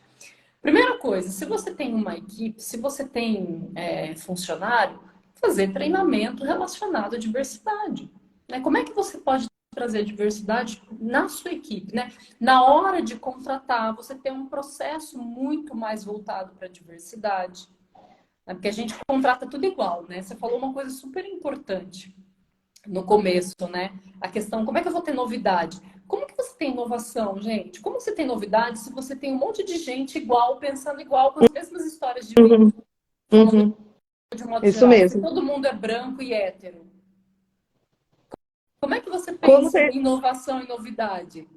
Primeira coisa, se você tem uma equipe, se você tem funcionário, fazer treinamento relacionado à diversidade. Né? Como é que você pode trazer diversidade na sua equipe? Né? Na hora de contratar, você tem um processo muito mais voltado para a diversidade. Né? Porque a gente contrata tudo igual, né? Você falou uma coisa super importante no começo, né? A questão, como é que eu vou ter novidade? Como que você tem inovação, gente? Como você tem novidade se você tem um monte de gente igual, pensando igual, com as mesmas histórias de vida, Uhum, falando uhum. de um modo Isso geral? Se mesmo. todo mundo é branco e hétero, como é que você Como pensa em inovação e novidade?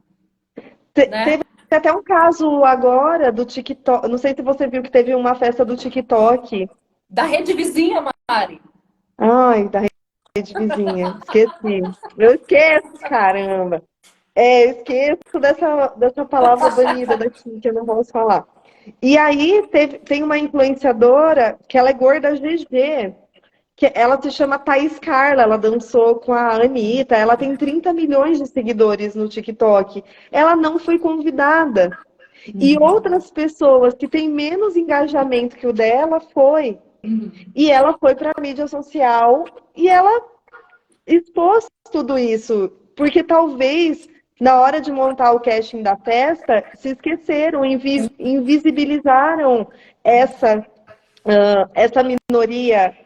teve Né? até um caso agora do TikTok. Não sei se você viu que teve uma festa do TikTok. Da rede vizinha, Mari. Ai, da rede vizinha. Esqueci. Eu esqueço, caramba. Eu esqueço dessa palavra banida daqui, que eu não posso falar. E aí tem uma influenciadora que ela é gorda GG, que ela se chama Thaís Carla, ela dançou com a Anitta, ela tem 30 milhões de seguidores no TikTok. Ela não foi convidada. E outras pessoas que têm menos engajamento que o dela foi. E ela foi para a mídia social e ela expôs tudo isso. Porque talvez, na hora de montar o casting da festa, se esqueceram, invisibilizaram essa, essa minoria.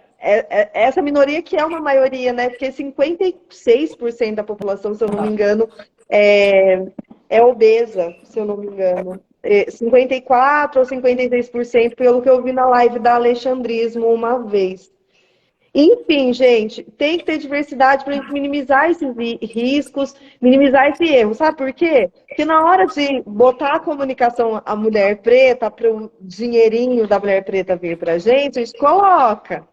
Essa minoria que é uma maioria, né? Porque 56% da população, se eu não me engano, é obesa, se eu não me engano. 54 ou 56%, pelo que eu vi na live da Alexandrismo uma vez. Enfim, gente, tem que ter diversidade para a gente minimizar esses riscos, minimizar esse erro. Sabe por quê? Porque na hora de botar a comunicação à mulher preta, para o dinheirinho da mulher preta vir para a gente coloca.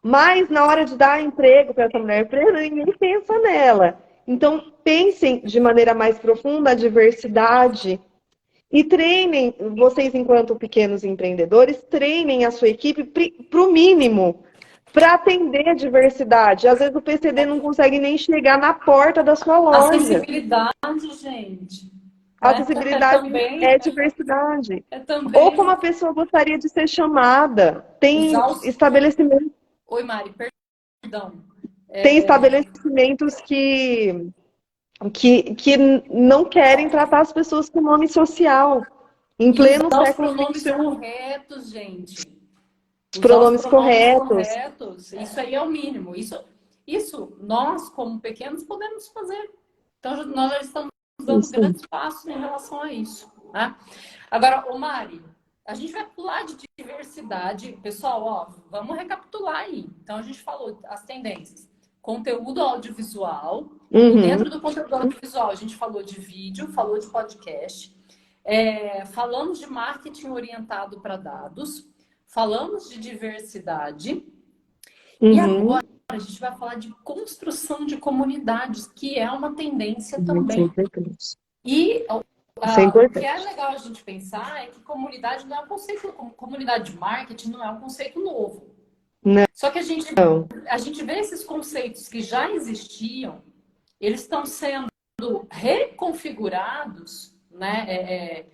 Mas na hora de dar emprego para essa mulher preta, ninguém pensa nela. Então, pensem de maneira mais profunda a diversidade e treinem, vocês enquanto pequenos empreendedores, treinem a sua equipe para o mínimo, para atender a diversidade. Às vezes o PCD não consegue nem chegar na porta da sua loja. Acessibilidade, gente. A Né? acessibilidade Também, é diversidade. Ou como também a pessoa gostaria de ser chamada. usar os... Oi, Mari, perdão. Tem estabelecimentos que não querem tratar as pessoas com nome social. Em E pleno usar os século pronomes XXI. corretos, gente. Os Usar os pronomes pronomes corretos. corretos. Isso aí é o mínimo. Isso nós, como pequenos, podemos fazer. Então, nós já estamos dando Isso. grandes passos em relação a isso. Né? Agora, ô Mari, a gente vai pular de diversidade. Pessoal, ó, vamos recapitular aí. Então, a gente falou as tendências. Conteúdo audiovisual. E Uhum. dentro do conteúdo audiovisual, a gente falou de vídeo, falou de podcast. Falamos de marketing orientado para dados. Falamos de diversidade. E Uhum. agora a gente vai falar de construção de comunidades, que é uma tendência Isso é também. importante. E Isso é o que é importante. legal a gente pensar é que comunidade não é um conceito, comunidade de marketing não é um conceito novo. Não. Só que a gente vê esses conceitos que já existiam, eles estão sendo reconfigurados, né,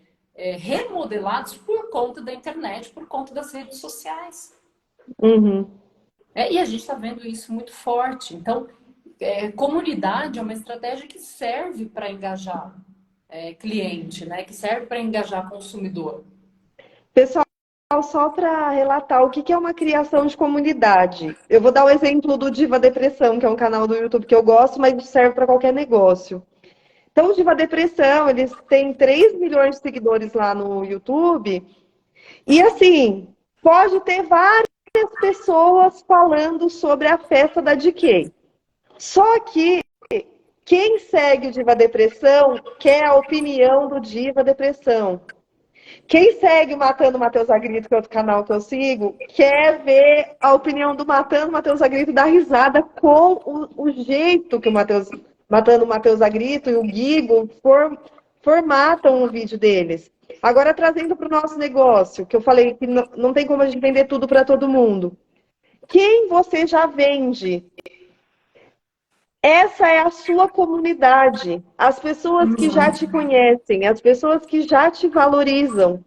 remodelados por conta da internet, por conta das redes sociais. Uhum. E a gente está vendo isso muito forte. Então, comunidade é uma estratégia que serve para engajar cliente, né? Que serve para engajar consumidor. Pessoal, só para relatar o que que é uma criação de comunidade. Eu vou dar o exemplo do Diva Depressão, que é um canal do YouTube que eu gosto, mas serve para qualquer negócio. Então, o Diva Depressão, eles têm 3 milhões de seguidores lá no YouTube. E assim, pode ter várias pessoas falando sobre a festa da DK. Só que quem segue o Diva Depressão quer a opinião do Diva Depressão. Quem segue o Matando Matheus Agrito, que é outro canal que eu sigo, quer ver a opinião do Matando Matheus Agrito e dar risada com o jeito que o Matando Matheus Agrito e o Guigo formatam o vídeo deles. Agora, trazendo para o nosso negócio, que eu falei que não tem como a gente vender tudo para todo mundo. Quem você já vende? Essa é a sua comunidade. As pessoas que já te conhecem, as pessoas que já te valorizam.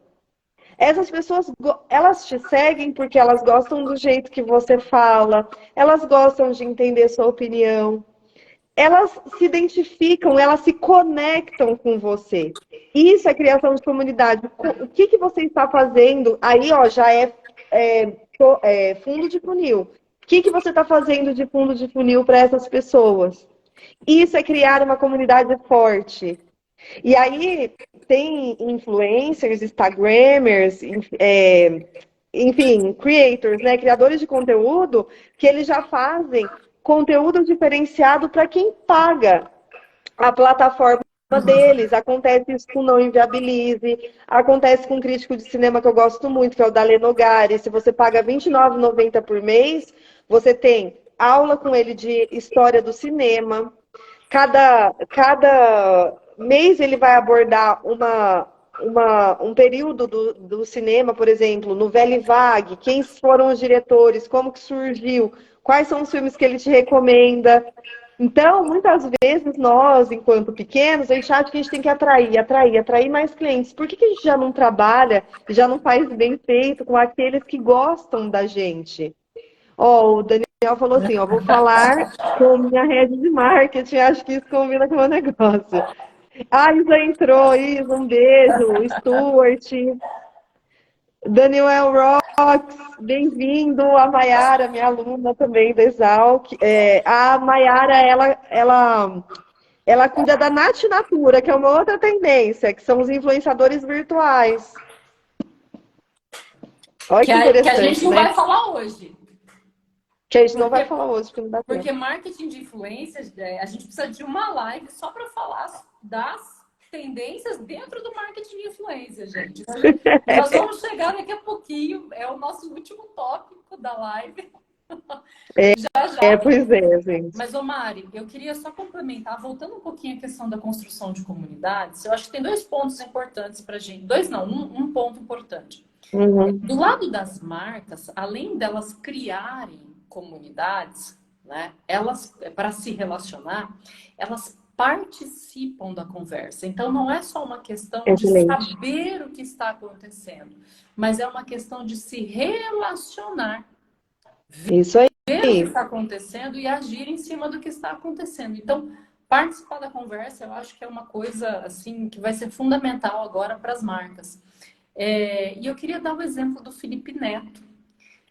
Essas pessoas, elas te seguem porque elas gostam do jeito que você fala, elas gostam de entender sua opinião, elas se identificam, elas se conectam com você. Isso é criação de comunidade. O que que você está fazendo? Aí, ó, já fundo de funil. O que que você está fazendo de fundo de funil para essas pessoas? Isso é criar uma comunidade forte. E aí tem influencers, Instagramers, enfim, creators, né, criadores de conteúdo, que eles já fazem conteúdo diferenciado para quem paga a plataforma deles. Acontece isso com Não Inviabilize, acontece com um crítico de cinema que eu gosto muito, que é o Dalê Nogari. Se você paga R$29,90 por mês, você tem aula com ele de história do cinema. Cada mês ele vai abordar um período do cinema, por exemplo, novela e vague, quem foram os diretores, como que surgiu, quais são os filmes que ele te recomenda. Então, muitas vezes nós, enquanto pequenos, a gente acha que a gente tem que atrair mais clientes. Por que que a gente já não trabalha, já não faz bem feito com aqueles que gostam da gente? Ó, o Daniel falou assim, ó, vou falar com minha rede de marketing, acho que isso combina com o meu negócio. A Isa entrou, Isa, um beijo, Stuart, Daniel Rox, bem-vindo, a Mayara, minha aluna também da Exalc. A Mayara, ela cuida da Nath Natura, que é uma outra tendência, que são os influenciadores virtuais. Olha que Que a gente interessante, não né? vai falar hoje. Que a gente não vai falar hoje, porque não dá tempo. Porque marketing de influências, a gente precisa de uma live só para falar das tendências dentro do marketing de influência, gente. Nós vamos chegar daqui a pouquinho, é o nosso último tópico da live. Já, já. Pois é, gente. Mas, ô Mari, eu queria só complementar, voltando um pouquinho à questão da construção de comunidades, eu acho que tem dois pontos importantes para a gente. Dois não, um ponto importante. Uhum. Do lado das marcas, além delas criarem comunidades, né, elas, para se relacionar, elas participam da conversa. Então, não é só uma questão de Excelente. saber o que está acontecendo, mas é uma questão de se relacionar, Isso aí. ver o que está acontecendo e agir em cima do que está acontecendo. Então, participar da conversa, eu acho que é uma coisa assim que vai ser fundamental agora para as marcas. E eu queria dar o exemplo do Felipe Neto.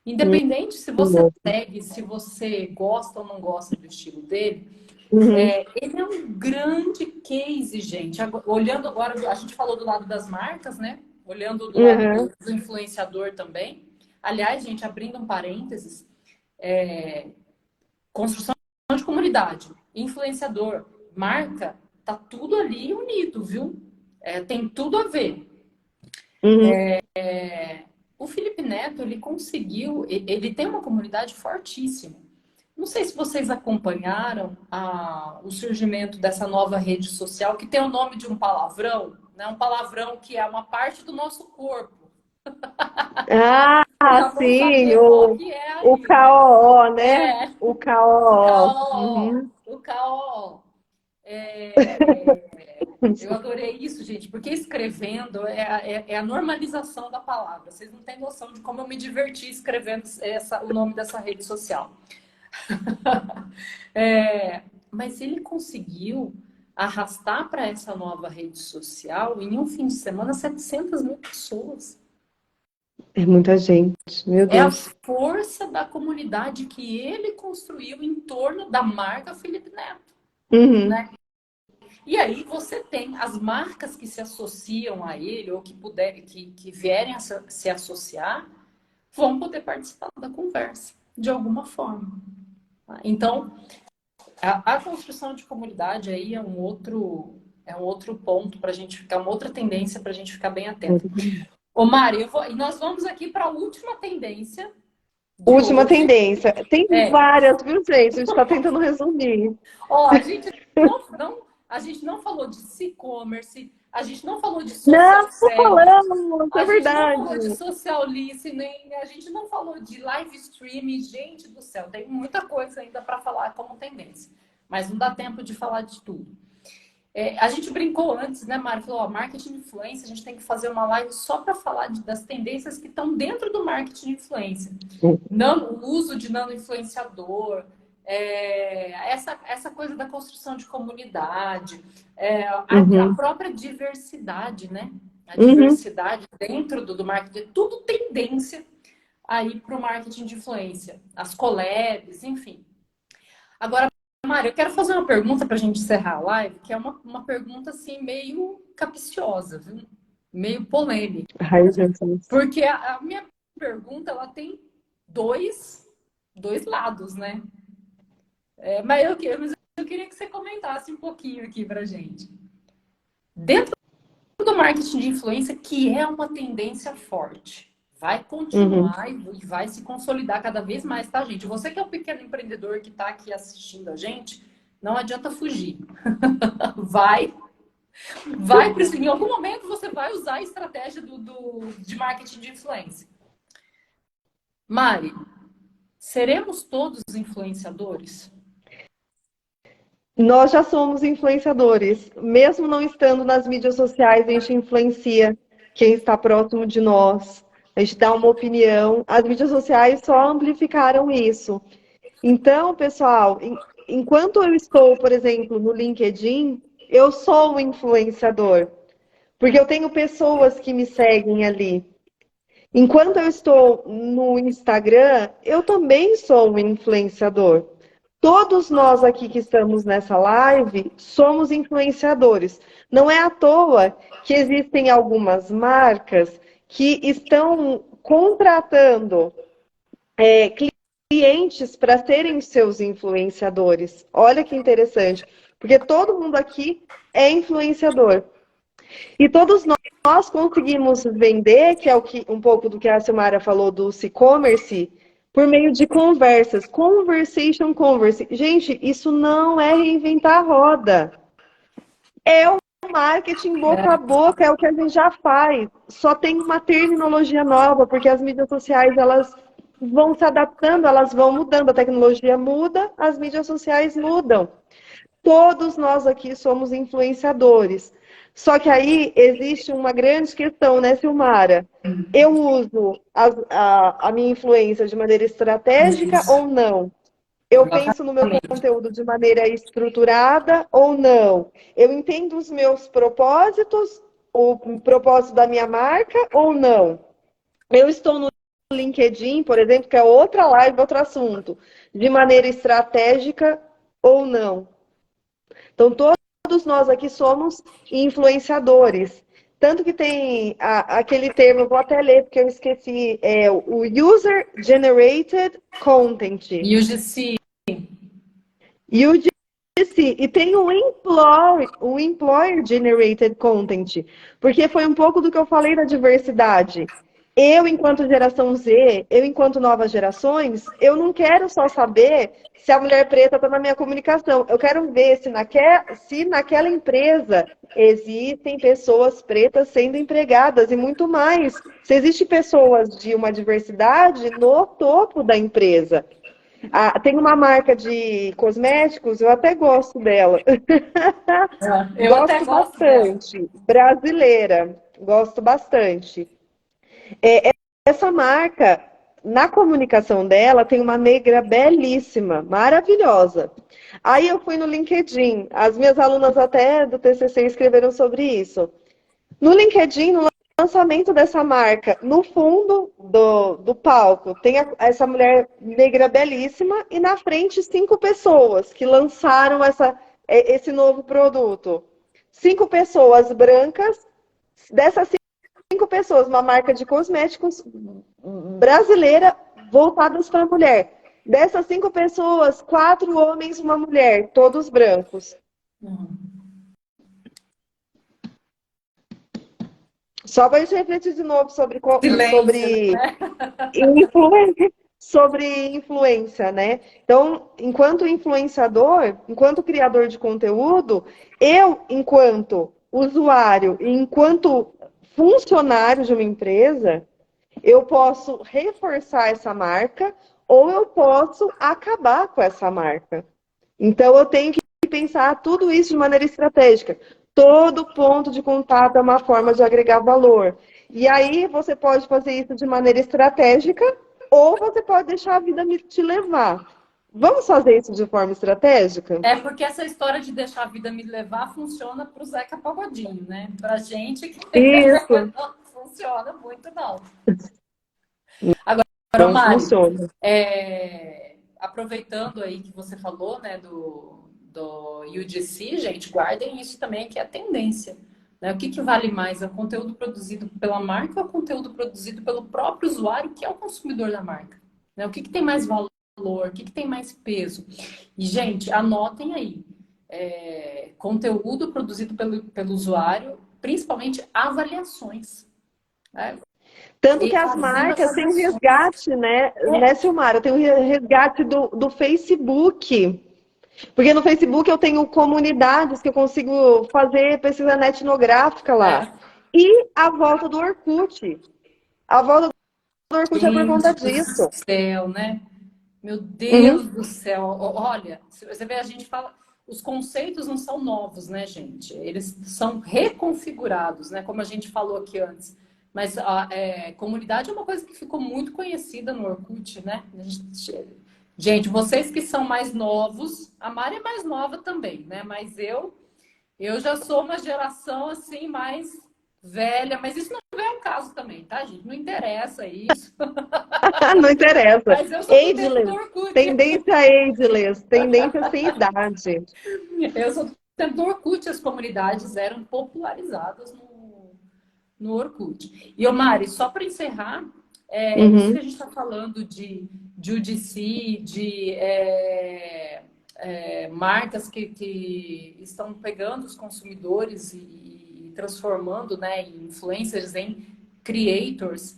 Independente se você segue, se você gosta ou não gosta do estilo dele, ele é um grande case, gente. Olhando agora, a gente falou do lado das marcas, né? Olhando do lado do influenciador também. Aliás, gente, abrindo um parênteses, construção de comunidade, influenciador, marca, tá tudo ali unido, viu? Tem tudo a ver. O Felipe Neto, ele conseguiu, ele tem uma comunidade fortíssima. Não sei se vocês acompanharam o surgimento dessa nova rede social, que tem o nome de um palavrão, né? Um palavrão que é uma parte do nosso corpo. Sim, o ali, KOO, né? né? O KOO. O KO. Eu adorei isso, gente, porque escrevendo é a normalização da palavra. Vocês não têm noção de como eu me diverti escrevendo o nome dessa rede social. Mas ele conseguiu arrastar para essa nova rede social, em um fim de semana, 700 mil pessoas. É muita gente, meu É a Deus. força da comunidade que ele construiu em torno da marca Felipe Neto, Uhum, né? E aí você tem as marcas que se associam a ele ou que vierem a se associar, vão poder participar da conversa de alguma forma. Então, a construção de comunidade aí é um outro ponto para a gente ficar, uma outra tendência para a gente ficar bem atento. Ô Mari, e nós vamos aqui para a última tendência de última hoje. tendência. Tem várias, viu, gente? A gente está tentando resumir. Ó, a gente não falou de e-commerce, a gente não falou de Não, social selling, falamos, é a gente não falou de verdade. social listening, a gente não falou de live streaming. Gente do céu, tem muita coisa ainda para falar como tendência, mas não dá tempo de falar de tudo. A gente brincou antes, né, Mari? Falou, ó, marketing de influência, a gente tem que fazer uma live só para falar das tendências que estão dentro do marketing de influência. O uso de nano-influenciador, essa coisa da construção de comunidade, a própria diversidade, né? A diversidade dentro do marketing, tudo tendência aí para o marketing de influência. As collabs, enfim. Agora, Mário, eu quero fazer uma pergunta para a gente encerrar a live, que é uma pergunta assim meio capciosa, viu? Meio polêmica. Ai, Jesus. Porque a minha pergunta ela tem dois lados, né? Mas eu queria que você comentasse um pouquinho aqui para gente. Dentro do marketing de influência, que é uma tendência forte, vai continuar e vai se consolidar cada vez mais, tá, gente? Você que é um pequeno empreendedor que está aqui assistindo a gente, não adianta fugir. Vai, em algum momento você vai usar a estratégia de marketing de influência. Mari, seremos todos influenciadores? Nós já somos influenciadores. Mesmo não estando nas mídias sociais, a gente influencia quem está próximo de nós. A gente dá uma opinião. As mídias sociais só amplificaram isso. Então, pessoal, enquanto eu estou, por exemplo, no LinkedIn, eu sou um influenciador. Porque eu tenho pessoas que me seguem ali. Enquanto eu estou no Instagram, eu também sou um influenciador. Todos nós aqui que estamos nessa live somos influenciadores. Não é à toa que existem algumas marcas que estão contratando clientes para serem seus influenciadores. Olha que interessante, porque todo mundo aqui é influenciador. E todos nós conseguimos vender, que é um pouco do que a Silmara falou do e-commerce, por meio de conversas. Converse. Gente, isso não é reinventar a roda. É o marketing boca a boca, é o que a gente já faz. Só tem uma terminologia nova, porque as mídias sociais, elas vão se adaptando, elas vão mudando. A tecnologia muda, as mídias sociais mudam. Todos nós aqui somos influenciadores. Só que aí existe uma grande questão, né, Silmara? Eu uso a minha influência de maneira estratégica Isso. ou não? Eu penso no meu conteúdo de maneira estruturada ou não? Eu entendo os meus propósitos, o propósito da minha marca ou não? Eu estou no LinkedIn, por exemplo, que é outra live, outro assunto, de maneira estratégica ou não? Então, todos nós aqui somos influenciadores. Tanto que tem aquele termo, eu vou até ler porque eu esqueci, o User Generated Content. UGC. UGC. E tem o Employer Generated Content. Porque foi um pouco do que eu falei da diversidade. Eu, enquanto geração Z, eu, enquanto novas gerações, eu não quero só saber se a mulher preta está na minha comunicação. Eu quero ver se naquela empresa existem pessoas pretas sendo empregadas e muito mais. Se existem pessoas de uma diversidade no topo da empresa. Ah, tem uma marca de cosméticos, eu até gosto dela. Eu até Gosto gosto dela. bastante. Brasileira, gosto bastante. Essa marca, na comunicação dela, tem uma negra belíssima, maravilhosa. Aí eu fui no LinkedIn, as minhas alunas até do TCC escreveram sobre isso. No LinkedIn, no lançamento dessa marca, no fundo do palco, tem essa mulher negra belíssima e na frente 5 pessoas que lançaram esse novo produto. 5 pessoas brancas, dessas 5 pessoas, uma marca de cosméticos brasileira voltadas para a mulher. Dessas 5 pessoas, 4 homens e uma mulher, todos brancos. Só para a gente refletir de novo Silêncio, né? sobre influência, né? Então, enquanto influenciador, enquanto criador de conteúdo, eu, enquanto usuário e enquanto funcionário de uma empresa, eu posso reforçar essa marca ou eu posso acabar com essa marca. Então, eu tenho que pensar tudo isso de maneira estratégica. Todo ponto de contato é uma forma de agregar valor. E aí, você pode fazer isso de maneira estratégica ou você pode deixar a vida te levar. Vamos fazer isso de forma estratégica? É porque essa história de deixar a vida me levar funciona pro Zeca Pagodinho, né? Pra gente que Isso, não funciona muito, não. Agora, não Mari, funciona. aproveitando aí que você falou, né, do UGC, gente, guardem isso também, que é a tendência. Né? O que, que vale mais? É o conteúdo produzido pela marca ou o conteúdo produzido pelo próprio usuário, que é o consumidor da marca? Né? O que, que tem mais valor? O que, que tem mais peso? E, gente, anotem aí. Conteúdo produzido pelo usuário, principalmente avaliações. Né? Tanto que E as fazendo marcas essas têm um ações. resgate, né, Silmara? Tem um resgate do Facebook. Porque no Facebook eu tenho comunidades que eu consigo fazer pesquisa etnográfica lá. É, E a volta do Orkut. A volta do Orkut é por conta gente do disso. céu, né? Meu Uhum. Deus do céu. Olha, se você vê, a gente fala, os conceitos não são novos, né, gente? Eles são reconfigurados, né? Como a gente falou aqui antes. Mas a comunidade é uma coisa que ficou muito conhecida no Orkut, né? Gente, vocês que são mais novos, a Mari é mais nova também, né? Mas eu já sou uma geração assim mais velha, mas isso não é um caso também, tá, gente? Não interessa isso. Não interessa. Mas eu sou do tempo do Ageless. Orkut. Tendência ageless. Tendência sem idade. Eu sou do tempo do Orkut. As comunidades eram popularizadas no Orkut. E, Mari, só para encerrar, isso que Uhum. a gente está falando de UGC, marcas que estão pegando os consumidores e transformando, né, influencers em creators.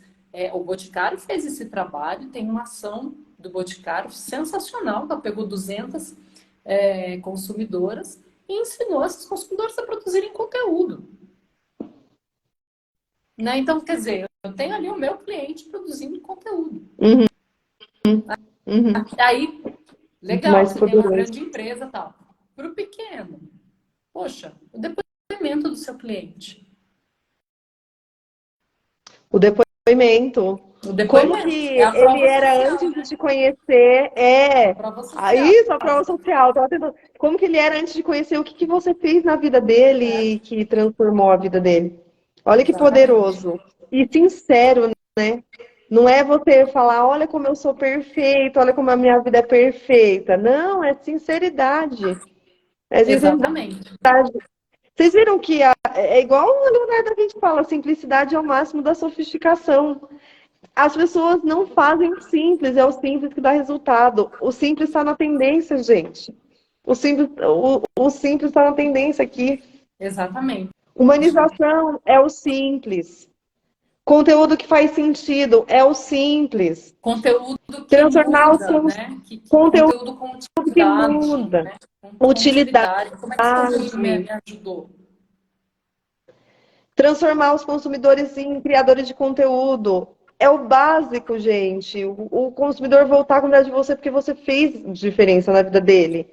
O Boticário fez esse trabalho, tem uma ação do Boticário sensacional, ela pegou 200 consumidoras e ensinou essas consumidoras a produzirem conteúdo. Né? Então, quer dizer, eu tenho ali o meu cliente produzindo conteúdo. Uhum. Uhum. Aí, legal, Mais você tem uma poderoso. grande empresa e tal. Para o pequeno, poxa, o depoimento do seu cliente. O depoimento. O Como que depoimento é a ele prova era social, antes de né? te conhecer? A prova social. Isso, a prova social. Como que ele era antes de conhecer? O que você fez na vida dele que transformou a vida dele? Olha que Exatamente. poderoso. E sincero, né? Não é você falar, olha como eu sou perfeito, olha como a minha vida é perfeita. Não, é sinceridade. É sinceridade. Exatamente. Vocês viram que é igual o Leonardo da Vinci fala, simplicidade é o máximo da sofisticação. As pessoas não fazem o simples, é o simples que dá resultado. O simples está na tendência, gente. O simples está na tendência aqui. Exatamente. Humanização é o simples. Conteúdo que faz sentido é o simples. Conteúdo que Transformar os muda, né? conteúdo Conteúdo com que utilidade, muda. né? Com Utilidade. utilidade. Como é que esse conteúdo me ajudou? Transformar os consumidores em criadores de conteúdo. é o básico, gente. O consumidor voltar a comprar de você porque você fez diferença na vida dele.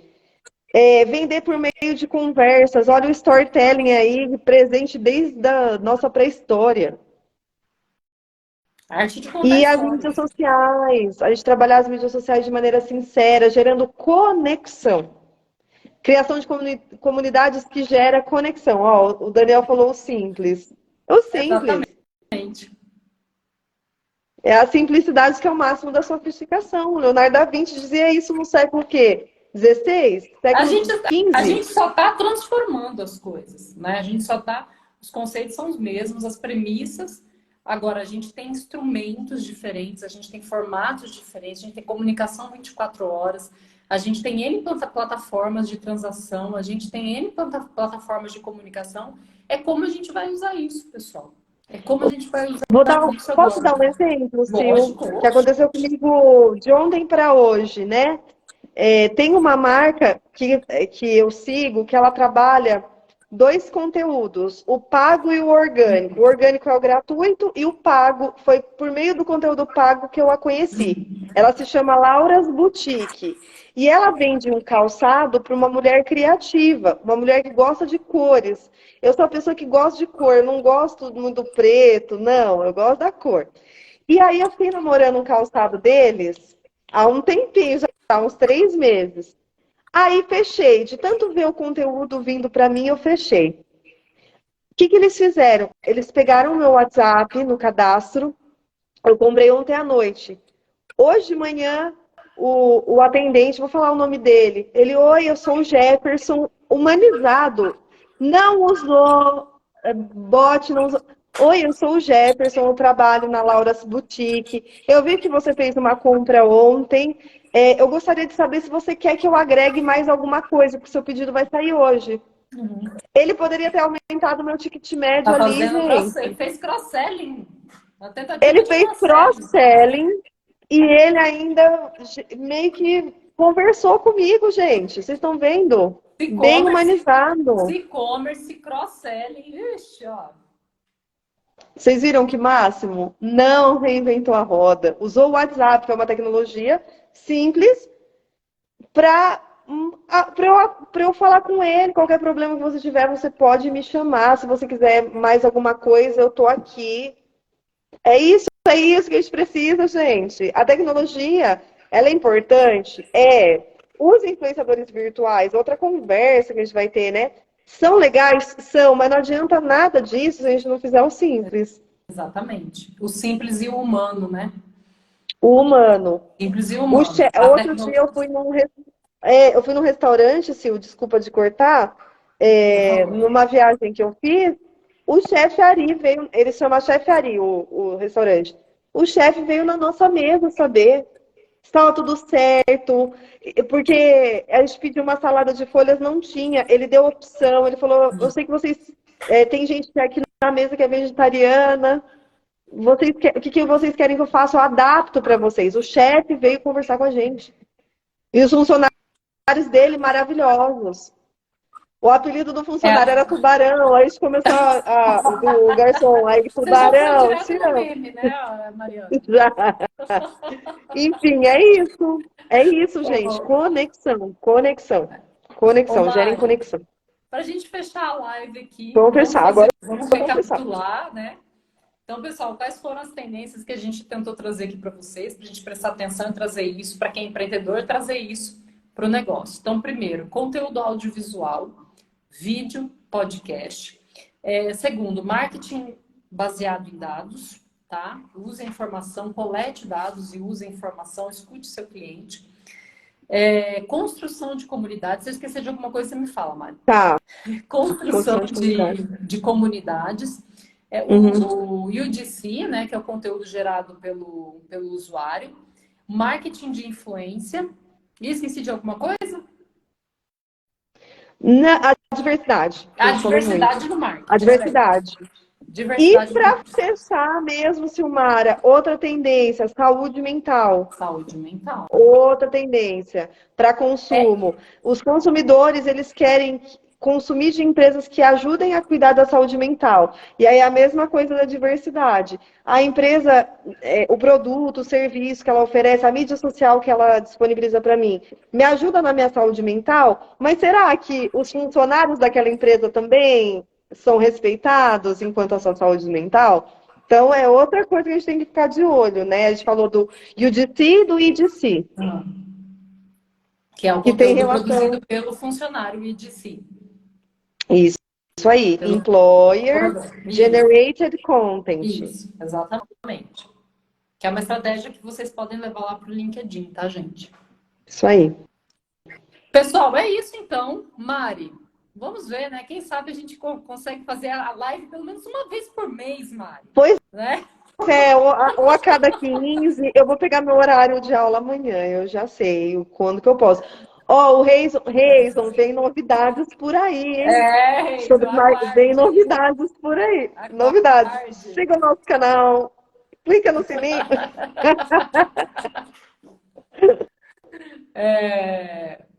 Vender por meio de conversas. Olha o storytelling aí, presente desde a nossa pré-história. Arte de contar E as mídias histórias. sociais. A gente trabalhar as mídias sociais de maneira sincera, gerando conexão. Criação de comunidades que gera conexão. Ó, o Daniel falou o simples. O simples. Exatamente. É a simplicidade que é o máximo da sofisticação. Leonardo da Vinci dizia isso no século quê? 16? A Século gente, a 15? gente só está transformando as coisas, né? A gente só está. Os conceitos são os mesmos, as premissas. Agora, a gente tem instrumentos diferentes, a gente tem formatos diferentes, a gente tem comunicação 24 horas, a gente tem N plataformas de transação, a gente tem N plataformas de comunicação. É como a gente vai usar isso, pessoal. É como a gente vai usar isso Posso agora. dar um exemplo, Sil, Lógico, que lógico. aconteceu comigo de ontem para hoje, né? Tem uma marca que eu sigo que ela trabalha dois conteúdos, o pago e o orgânico. O orgânico é o gratuito e o pago foi por meio do conteúdo pago que eu a conheci. Ela se chama Laura's Boutique. E ela vende um calçado para uma mulher criativa, uma mulher que gosta de cores. Eu sou uma pessoa que gosta de cor, eu não gosto muito do preto, não, eu gosto da cor. E aí eu fiquei namorando um calçado deles há um tempinho, já há uns 3 meses. Aí fechei, de tanto ver o conteúdo vindo para mim, eu fechei. O que eles fizeram? Eles pegaram o meu WhatsApp no cadastro, eu comprei ontem à noite. Hoje de manhã, o atendente, vou falar o nome dele, ele, oi, eu sou o Jefferson, humanizado. Não usou bot, não usou. Oi, eu sou o Jefferson, eu trabalho na Laura's Boutique. Eu vi que você fez uma compra ontem. Eu gostaria de saber se você quer que eu agregue mais alguma coisa, porque o seu pedido vai sair hoje. Uhum. Ele poderia ter aumentado o meu ticket médio Tá ali, fazendo gente. ele fez cross-selling. Uma tentativa Ele de fez cross-selling. cross-selling e ele ainda meio que conversou comigo, gente. Vocês estão vendo? Bem humanizado. E-commerce, cross-selling. Ixi, ó. Vocês viram que máximo? Não reinventou a roda. Usou o WhatsApp, que é uma tecnologia simples, para eu falar com ele. Qualquer problema que você tiver, você pode me chamar. Se você quiser mais alguma coisa, eu tô aqui. É isso que a gente precisa, gente. A tecnologia, ela é importante? Os influenciadores virtuais, outra conversa que a gente vai ter, né? São legais? São, mas não adianta nada disso se a gente não fizer o simples. Exatamente. O simples e o humano, né? O humano. Simples e humano. Outro dia eu fui num restaurante, Sil, desculpa de cortar, numa viagem que eu fiz, o chefe Ari veio, ele chama chefe Ari, o restaurante. O chefe veio na nossa mesa saber se estava tudo certo, porque a gente pediu uma salada de folhas, não tinha. Ele deu opção, ele falou, eu sei que vocês, tem gente aqui na mesa que é vegetariana, o que vocês querem que eu faça? Eu adapto para vocês. O chefe veio conversar com a gente. E os funcionários dele maravilhosos. O apelido do funcionário era Tubarão, aí a gente começou do garçom, aí Você já foi Tubarão, direto no meme, né, Mariana? já. Enfim, é isso. É isso, gente. Conexão, conexão. Ô, Conexão, gerem Mari, conexão. para a gente fechar a live aqui, Vamos fechar. Agora vamos vamos fechar. recapitular, né? Então, pessoal, quais foram as tendências que a gente tentou trazer aqui para vocês, para a gente prestar atenção e trazer isso, para quem é empreendedor, trazer isso para o negócio. Então, primeiro, conteúdo audiovisual, vídeo, podcast. Segundo, marketing baseado em dados, tá? Use a informação, colete dados e use a informação, escute seu cliente. Construção de comunidades. Se eu esquecer de alguma coisa, você me fala, Mari. Tá. Construção de comunidades. O UGC, né, que é o conteúdo gerado pelo usuário. Marketing de influência. E esqueci de alguma coisa? A diversidade. A diversidade no marketing. A diversidade. Diversidade E para fechar mesmo, Silmara, outra tendência, saúde mental. Saúde mental. Outra tendência para consumo. Os consumidores, eles querem consumir de empresas que ajudem a cuidar da saúde mental. E aí a mesma coisa da diversidade. A empresa, o produto, o serviço que ela oferece, a mídia social que ela disponibiliza para mim, me ajuda na minha saúde mental, mas será que os funcionários daquela empresa também são respeitados enquanto a sua saúde mental? Então, é outra coisa que a gente tem que ficar de olho, né? A gente falou do UGC e do IDC, Que é o que tem conteúdo relação. produzido pelo funcionário IDC. Isso aí, Pelo Employer colaborador. Generated Content. Isso, exatamente. Que é uma estratégia que vocês podem levar lá para o LinkedIn, tá, gente? Isso aí. Pessoal, é isso então. Mari, vamos ver, né? Quem sabe a gente consegue fazer a live pelo menos uma vez por mês, Mari. Pois Né? é, ou a cada 15, eu vou pegar meu horário de aula amanhã, eu já sei o quando que eu posso. Ó, o Reison, vem novidades por aí, hein? Reison, Vem aguarde. novidades por aí. Aguarde. Novidades. Siga o nosso canal, clica no sininho.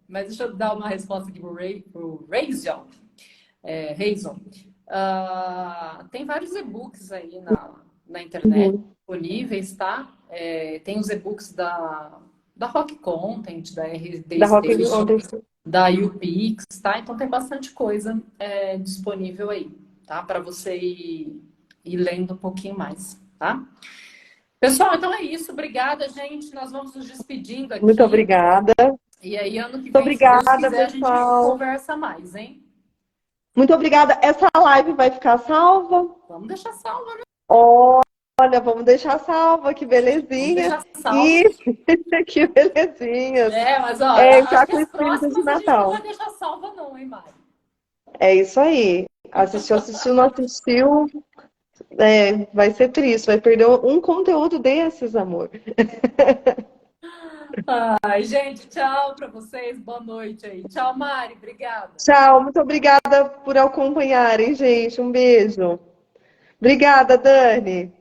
Mas deixa eu dar uma resposta aqui pro Reison. Reison. Tem vários e-books aí na internet disponíveis, tá? Tem os e-books da Rock Content, da RD Da Rock Station, Content. da UPix, tá? Então tem bastante coisa disponível aí, tá? Para você ir lendo um pouquinho mais, tá? Pessoal, então é isso. Obrigada, gente. Nós vamos nos despedindo aqui. Muito obrigada. E aí, ano que Muito vem, se Deus obrigada, quiser, a pessoal. gente conversa mais, hein? Muito obrigada. Essa live vai ficar salva? Vamos deixar salva, né? Olha, vamos deixar salva, que belezinha. Vamos deixar salva. Que belezinha. Mas olha, Já acho que com o as espírito de próximas a gente não Natal. vai deixar salva não, hein, Mari? É isso aí. Assistiu, não assistiu. Vai ser triste, vai perder um conteúdo desses, amor. Ai, gente, tchau pra vocês. Boa noite aí. Tchau, Mari. Obrigada. Tchau, muito obrigada por acompanharem, gente. Um beijo. Obrigada, Dani.